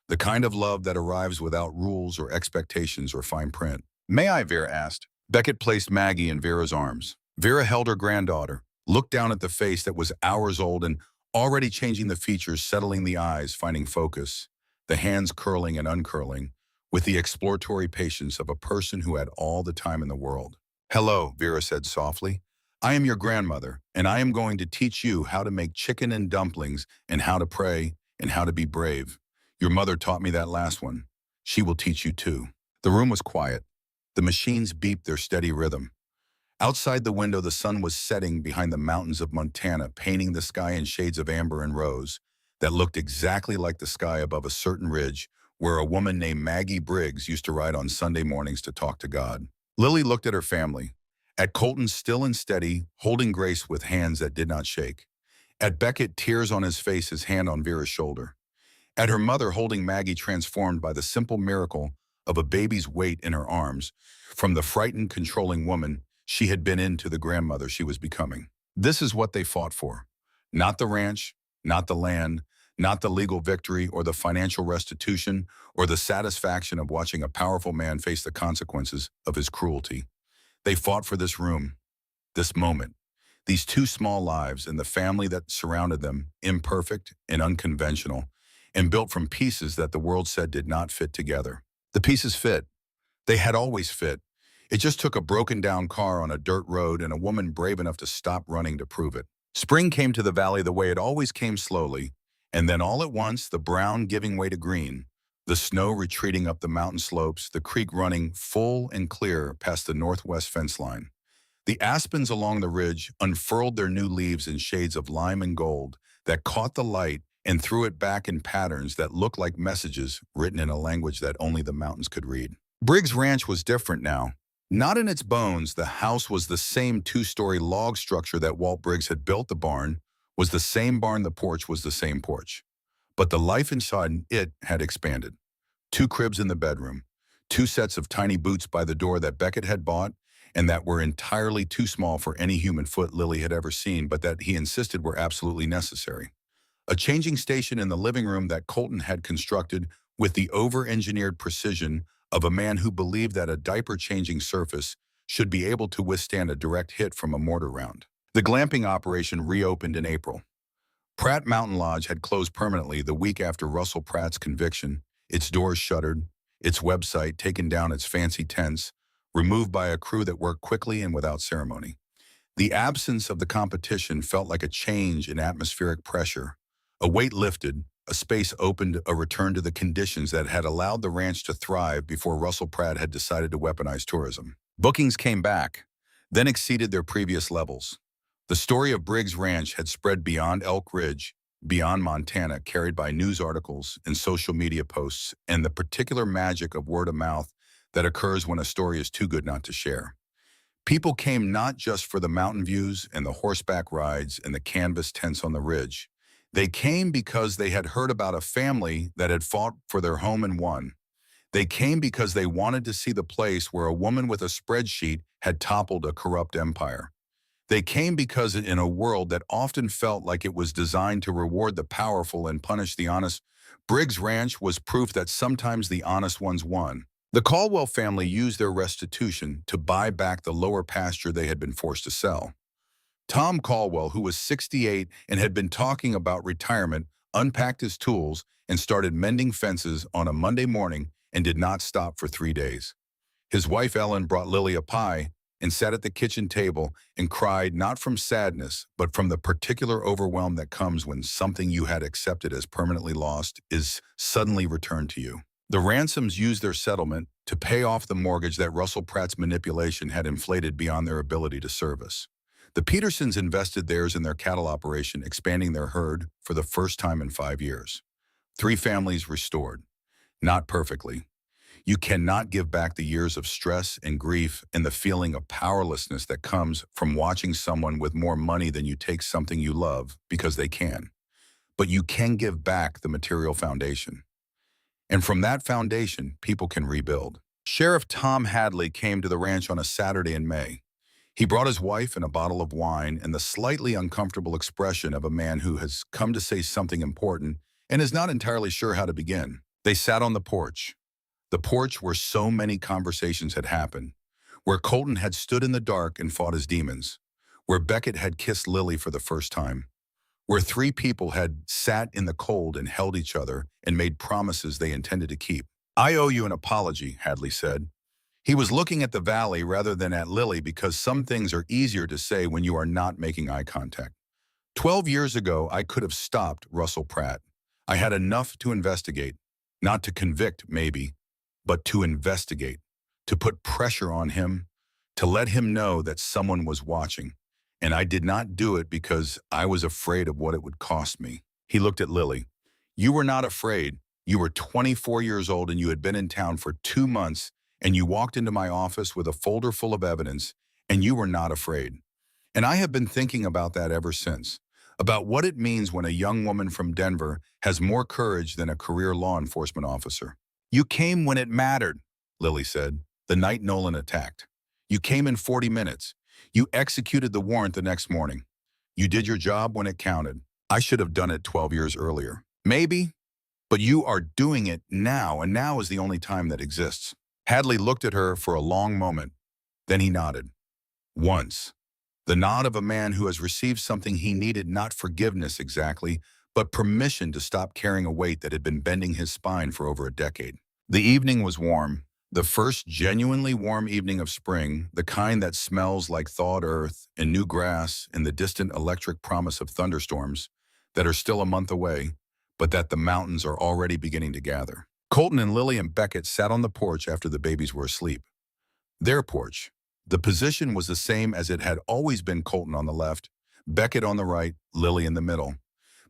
The kind of love that arrives without rules or expectations or fine print. "May I?" Vera asked. Beckett placed Maggie in Vera's arms. Vera held her granddaughter, looked down at the face that was hours old and already changing the features, settling the eyes, finding focus, the hands curling and uncurling, with the exploratory patience of a person who had all the time in the world. "Hello," Vera said softly. "I am your grandmother, and I am going to teach you how to make chicken and dumplings and how to pray and how to be brave. Your mother taught me that last one. She will teach you too." The room was quiet. The machines beeped their steady rhythm. Outside the window, the sun was setting behind the mountains of Montana, painting the sky in shades of amber and rose that looked exactly like the sky above a certain ridge where a woman named Maggie Briggs used to ride on Sunday mornings to talk to God. Lily looked at her family, at Colton still and steady, holding Grace with hands that did not shake, at Beckett, tears on his face, his hand on Vera's shoulder, at her mother holding Maggie, transformed by the simple miracle of a baby's weight in her arms, from the frightened, controlling woman she had been into the grandmother she was becoming. This is what they fought for. Not the ranch, not the land, not the legal victory or the financial restitution or the satisfaction of watching a powerful man face the consequences of his cruelty. They fought for this room, this moment, these two small lives and the family that surrounded them, imperfect and unconventional, and built from pieces that the world said did not fit together. The pieces fit. They had always fit. It just took a broken down car on a dirt road and a woman brave enough to stop running to prove it. Spring came to the valley the way it always came, slowly, and then all at once the brown giving way to green, the snow retreating up the mountain slopes, the creek running full and clear past the northwest fence line. The aspens along the ridge unfurled their new leaves in shades of lime and gold that caught the light and threw it back in patterns that looked like messages written in a language that only the mountains could read. Briggs Ranch was different now. Not in its bones. The house was the same two-story log structure that Walt Briggs had built. The barn was the same barn. The porch was the same porch. But the life inside it had expanded. 2 cribs in the bedroom, 2 sets of tiny boots by the door that Beckett had bought and that were entirely too small for any human foot Lily had ever seen, but that he insisted were absolutely necessary. A changing station in the living room that Colton had constructed with the over-engineered precision of a man who believed that a diaper-changing surface should be able to withstand a direct hit from a mortar round. The glamping operation reopened in April. Pratt Mountain Lodge had closed permanently the week after Russell Pratt's conviction, its doors shuttered, its website taken down, its fancy tents removed by a crew that worked quickly and without ceremony. The absence of the competition felt like a change in atmospheric pressure. A weight lifted, a space opened, a return to the conditions that had allowed the ranch to thrive before Russell Pratt had decided to weaponize tourism. Bookings came back, then exceeded their previous levels. The story of Briggs Ranch had spread beyond Elk Ridge, beyond Montana, carried by news articles and social media posts and the particular magic of word of mouth that occurs when a story is too good not to share. People came not just for the mountain views and the horseback rides and the canvas tents on the ridge. They came because they had heard about a family that had fought for their home and won. They came because they wanted to see the place where a woman with a spreadsheet had toppled a corrupt empire. They came because in a world that often felt like it was designed to reward the powerful and punish the honest, Briggs Ranch was proof that sometimes the honest ones won. The Caldwell family used their restitution to buy back the lower pasture they had been forced to sell. Tom Caldwell, who was 68 and had been talking about retirement, unpacked his tools and started mending fences on a Monday morning and did not stop for 3 days. His wife Ellen brought Lily a pie and sat at the kitchen table and cried, not from sadness, but from the particular overwhelm that comes when something you had accepted as permanently lost is suddenly returned to you. The Ransoms used their settlement to pay off the mortgage that Russell Pratt's manipulation had inflated beyond their ability to service. The Petersons invested theirs in their cattle operation, expanding their herd for the first time in 5 years. 3 families restored. Not perfectly. You cannot give back the years of stress and grief and the feeling of powerlessness that comes from watching someone with more money than you take something you love because they can. But you can give back the material foundation. And from that foundation, people can rebuild. Sheriff Tom Hadley came to the ranch on a Saturday in May. He brought his wife and a bottle of wine and the slightly uncomfortable expression of a man who has come to say something important and is not entirely sure how to begin. They sat on the porch where so many conversations had happened, where Colton had stood in the dark and fought his demons, where Beckett had kissed Lily for the first time, where three people had sat in the cold and held each other and made promises they intended to keep. "I owe you an apology," Hadley said. He was looking at the valley rather than at Lily because some things are easier to say when you are not making eye contact. 12 years ago, I could have stopped Russell Pratt. I had enough to investigate, not to convict, maybe, but to investigate, to put pressure on him, to let him know that someone was watching. And I did not do it because I was afraid of what it would cost me. He looked at Lily. "You were not afraid. You were 24 years old and you had been in town for 2 months and you walked into my office with a folder full of evidence and you were not afraid. And I have been thinking about that ever since, about what it means when a young woman from Denver has more courage than a career law enforcement officer." "You came when it mattered," Lily said, "the night Nolan attacked. You came in 40 minutes. You executed the warrant the next morning. You did your job when it counted. I should have done it 12 years earlier. Maybe, but you are doing it now, and now is the only time that exists." Hadley looked at her for a long moment. Then he nodded. Once. The nod of a man who has received something he needed, not forgiveness exactly, but permission to stop carrying a weight that had been bending his spine for over a decade. The evening was warm. The first genuinely warm evening of spring, the kind that smells like thawed earth and new grass and the distant electric promise of thunderstorms that are still a month away, but that the mountains are already beginning to gather. Colton and Lily and Beckett sat on the porch after the babies were asleep. Their porch. The position was the same as it had always been: Colton on the left, Beckett on the right, Lily in the middle.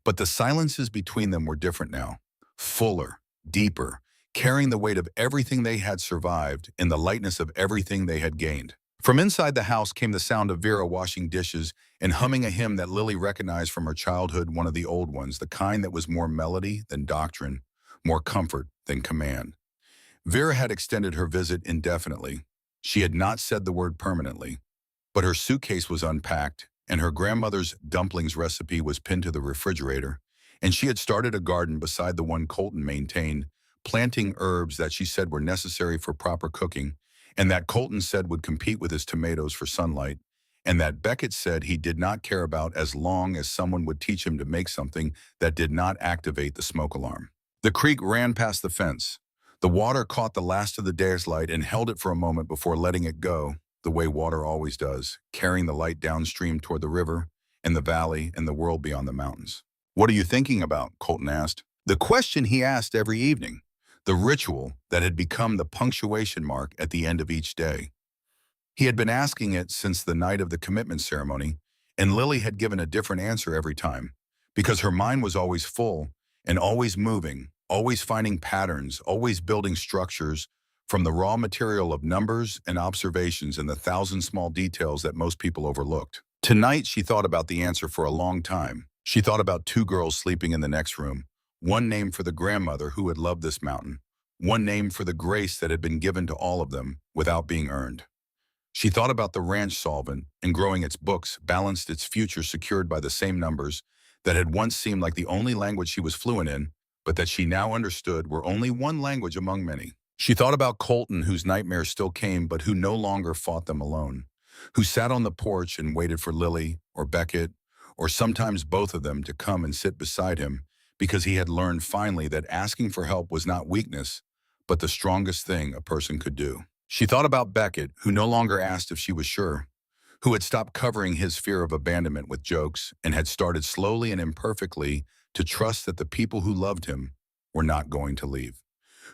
But the silences between them were different now. Fuller, deeper, carrying the weight of everything they had survived and the lightness of everything they had gained. From inside the house came the sound of Vera washing dishes and humming a hymn that Lily recognized from her childhood, one of the old ones, the kind that was more melody than doctrine, more comfort than command. Vera had extended her visit indefinitely. She had not said the word permanently, but her suitcase was unpacked, and her grandmother's dumplings recipe was pinned to the refrigerator, and she had started a garden beside the one Colton maintained, planting herbs that she said were necessary for proper cooking, and that Colton said would compete with his tomatoes for sunlight, and that Beckett said he did not care about as long as someone would teach him to make something that did not activate the smoke alarm. The creek ran past the fence. The water caught the last of the day's light and held it for a moment before letting it go, the way water always does, carrying the light downstream toward the river and the valley and the world beyond the mountains. "What are you thinking about?" Colton asked. The question he asked every evening, the ritual that had become the punctuation mark at the end of each day. He had been asking it since the night of the commitment ceremony, and Lily had given a different answer every time, because her mind was always full and always moving, always finding patterns, always building structures from the raw material of numbers and observations and the thousand small details that most people overlooked. Tonight, she thought about the answer for a long time. She thought about two girls sleeping in the next room, one named for the grandmother who had loved this mountain, one named for the grace that had been given to all of them without being earned. She thought about the ranch solvent and growing its books, balanced its future secured by the same numbers that had once seemed like the only language she was fluent in, but that she now understood were only one language among many. She thought about Colton, whose nightmares still came, but who no longer fought them alone, who sat on the porch and waited for Lily or Beckett, or sometimes both of them, to come and sit beside him, because he had learned finally that asking for help was not weakness, but the strongest thing a person could do. She thought about Beckett, who no longer asked if she was sure, who had stopped covering his fear of abandonment with jokes and had started slowly and imperfectly to trust that the people who loved him were not going to leave,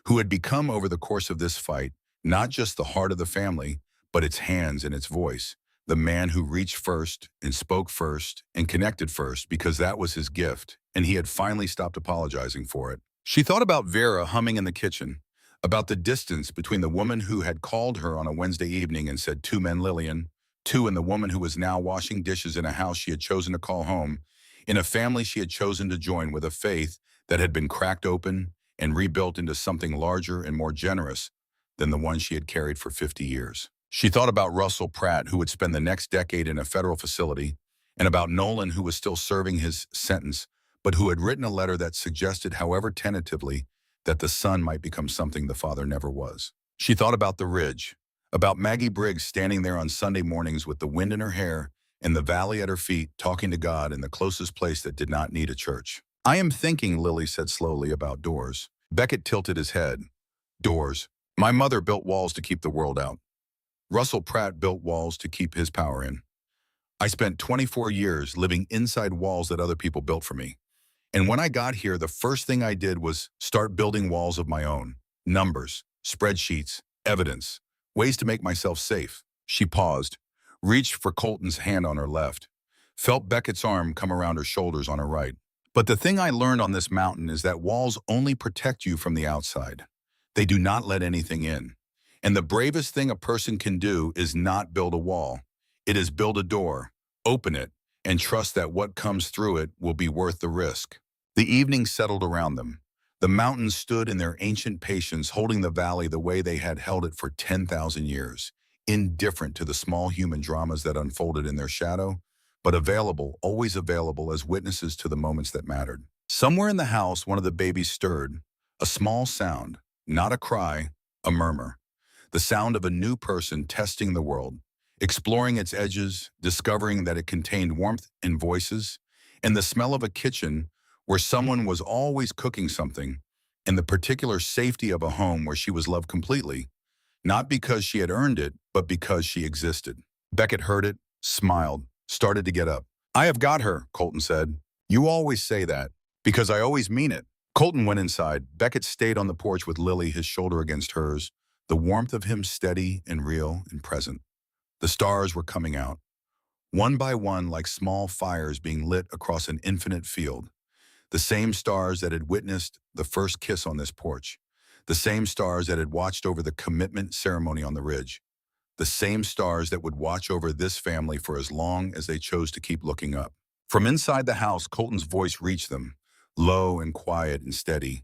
who had become over the course of this fight not just the heart of the family, but its hands and its voice, the man who reached first and spoke first and connected first because that was his gift, and he had finally stopped apologizing for it. She thought about Vera humming in the kitchen, about the distance between the woman who had called her on a Wednesday evening and said, "Two men, Lillian," two, and the woman who was now washing dishes in a house she had chosen to call home, in a family she had chosen to join with a faith that had been cracked open and rebuilt into something larger and more generous than the one she had carried for 50 years. She thought about Russell Pratt, who would spend the next decade in a federal facility, and about Nolan, who was still serving his sentence, but who had written a letter that suggested, however tentatively, that the son might become something the father never was. She thought about the Ridge, about Maggie Briggs standing there on Sunday mornings with the wind in her hair and the valley at her feet, talking to God in the closest place that did not need a church. I am thinking, Lily said slowly, about doors. Beckett tilted his head. Doors. My mother built walls to keep the world out. Russell Pratt built walls to keep his power in. I spent 24 years living inside walls that other people built for me. And when I got here, the first thing I did was start building walls of my own. Numbers, spreadsheets, evidence, ways to make myself safe. She paused, reached for Colton's hand on her left, felt Beckett's arm come around her shoulders on her right. But the thing I learned on this mountain is that walls only protect you from the outside. They do not let anything in. And the bravest thing a person can do is not build a wall. It is build a door, open it, and trust that what comes through it will be worth the risk. The evening settled around them. The mountains stood in their ancient patience, holding the valley the way they had held it for 10,000 years, indifferent to the small human dramas that unfolded in their shadow, but available, always available as witnesses to the moments that mattered. Somewhere in the house, one of the babies stirred, a small sound, not a cry, a murmur, the sound of a new person testing the world, exploring its edges, discovering that it contained warmth and voices, and the smell of a kitchen where someone was always cooking something, and the particular safety of a home where she was loved completely, not because she had earned it, but because she existed. Beckett heard it, smiled, started to get up. I have got her, Colton said. You always say that, because I always mean it. Colton went inside. Beckett stayed on the porch with Lily, his shoulder against hers, the warmth of him steady and real and present. The stars were coming out, one by one like small fires being lit across an infinite field. The same stars that had witnessed the first kiss on this porch. The same stars that had watched over the commitment ceremony on the ridge. The same stars that would watch over this family for as long as they chose to keep looking up. From inside the house, Colton's voice reached them, low and quiet and steady.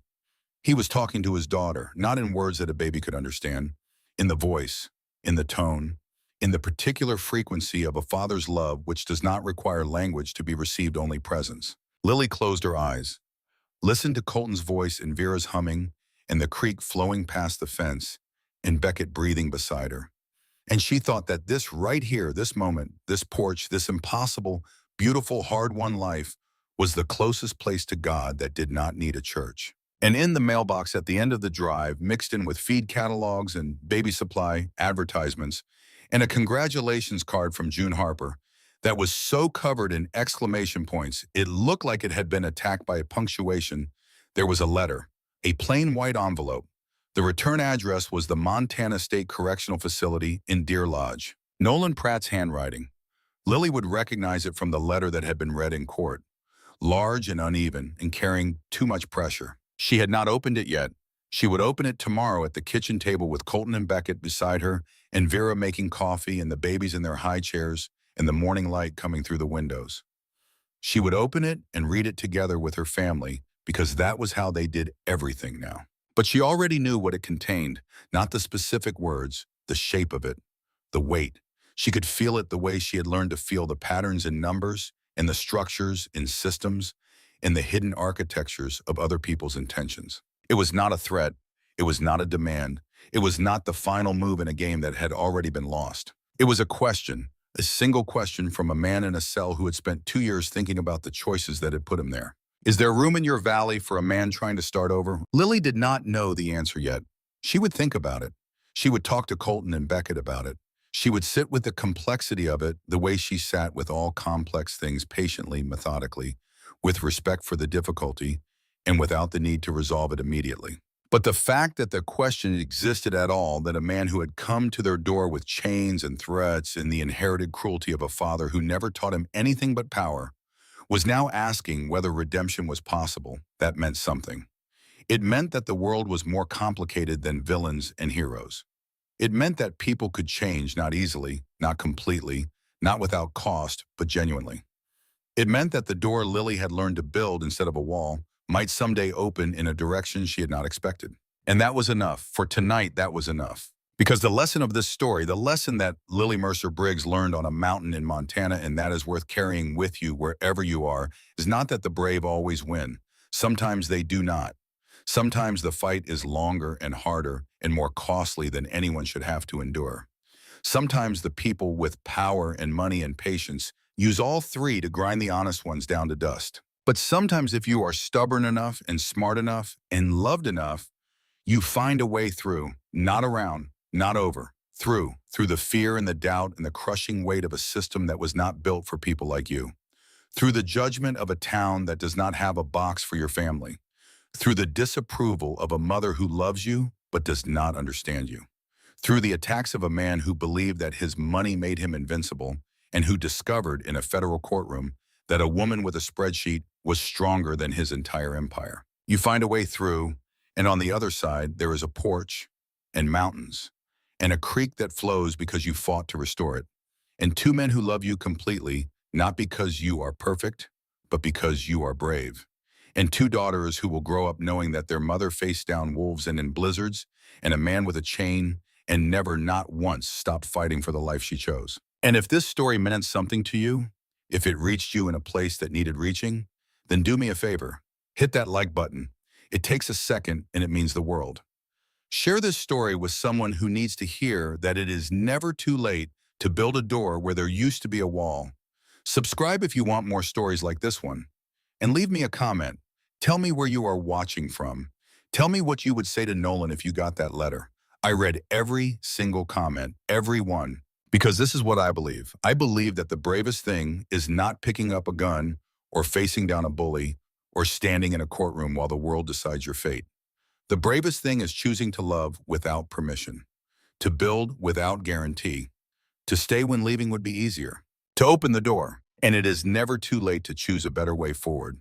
He was talking to his daughter, not in words that a baby could understand, in the voice, in the tone, in the particular frequency of a father's love which does not require language to be received, only presence. Lily closed her eyes, listened to Colton's voice and Vera's humming and the creek flowing past the fence and Beckett breathing beside her. And she thought that this right here, this moment, this porch, this impossible, beautiful, hard-won life was the closest place to God that did not need a church. And in the mailbox at the end of the drive, mixed in with feed catalogs and baby supply advertisements, and a congratulations card from June Harper that was so covered in exclamation points, it looked like it had been attacked by a punctuation, there was a letter, a plain white envelope. The return address was the Montana State Correctional Facility in Deer Lodge. Nolan Pratt's handwriting. Lily would recognize it from the letter that had been read in court, large and uneven and carrying too much pressure. She had not opened it yet. She would open it tomorrow at the kitchen table with Colton and Beckett beside her and Vera making coffee and the babies in their high chairs and the morning light coming through the windows. She would open it and read it together with her family because that was how they did everything now. But she already knew what it contained, not the specific words, the shape of it, the weight. She could feel it the way she had learned to feel the patterns in numbers and the structures in systems and the hidden architectures of other people's intentions. It was not a threat. It was not a demand. It was not the final move in a game that had already been lost. It was a question, a single question from a man in a cell who had spent 2 years thinking about the choices that had put him there. Is there room in your valley for a man trying to start over? Lily did not know the answer yet. She would think about it. She would talk to Colton and Beckett about it. She would sit with the complexity of it the way she sat with all complex things patiently, methodically, with respect for the difficulty, and without the need to resolve it immediately. But the fact that the question existed at all, that a man who had come to their door with chains and threats and the inherited cruelty of a father who never taught him anything but power, was now asking whether redemption was possible, that meant something. It meant that the world was more complicated than villains and heroes. It meant that people could change, not easily, not completely, not without cost, but genuinely. It meant that the door Lily had learned to build instead of a wall might someday open in a direction she had not expected. And that was enough. For tonight, that was enough. Because the lesson of this story, the lesson that Lily Mercer Briggs learned on a mountain in Montana, and that is worth carrying with you wherever you are, is not that the brave always win. Sometimes they do not. Sometimes the fight is longer and harder and more costly than anyone should have to endure. Sometimes the people with power and money and patience use all three to grind the honest ones down to dust. But sometimes if you are stubborn enough and smart enough and loved enough, you find a way through, not around, not over, through the fear and the doubt and the crushing weight of a system that was not built for people like you, through the judgment of a town that does not have a box for your family, through the disapproval of a mother who loves you but does not understand you, through the attacks of a man who believed that his money made him invincible and who discovered in a federal courtroom that a woman with a spreadsheet was stronger than his entire empire. You find a way through, and on the other side, there is a porch and mountains and a creek that flows because you fought to restore it, and two men who love you completely, not because you are perfect, but because you are brave, and two daughters who will grow up knowing that their mother faced down wolves and in blizzards, and a man with a chain and never not once stopped fighting for the life she chose. And if this story meant something to you, if it reached you in a place that needed reaching, then do me a favor. Hit that like button. It takes a second and it means the world. Share this story with someone who needs to hear that it is never too late to build a door where there used to be a wall. Subscribe if you want more stories like this one. And leave me a comment. Tell me where you are watching from. Tell me what you would say to Nolan if you got that letter. I read every single comment, every one, because this is what I believe. I believe that the bravest thing is not picking up a gun or facing down a bully or standing in a courtroom while the world decides your fate. The bravest thing is choosing to love without permission, to build without guarantee, to stay when leaving would be easier, to open the door. And it is never too late to choose a better way forward.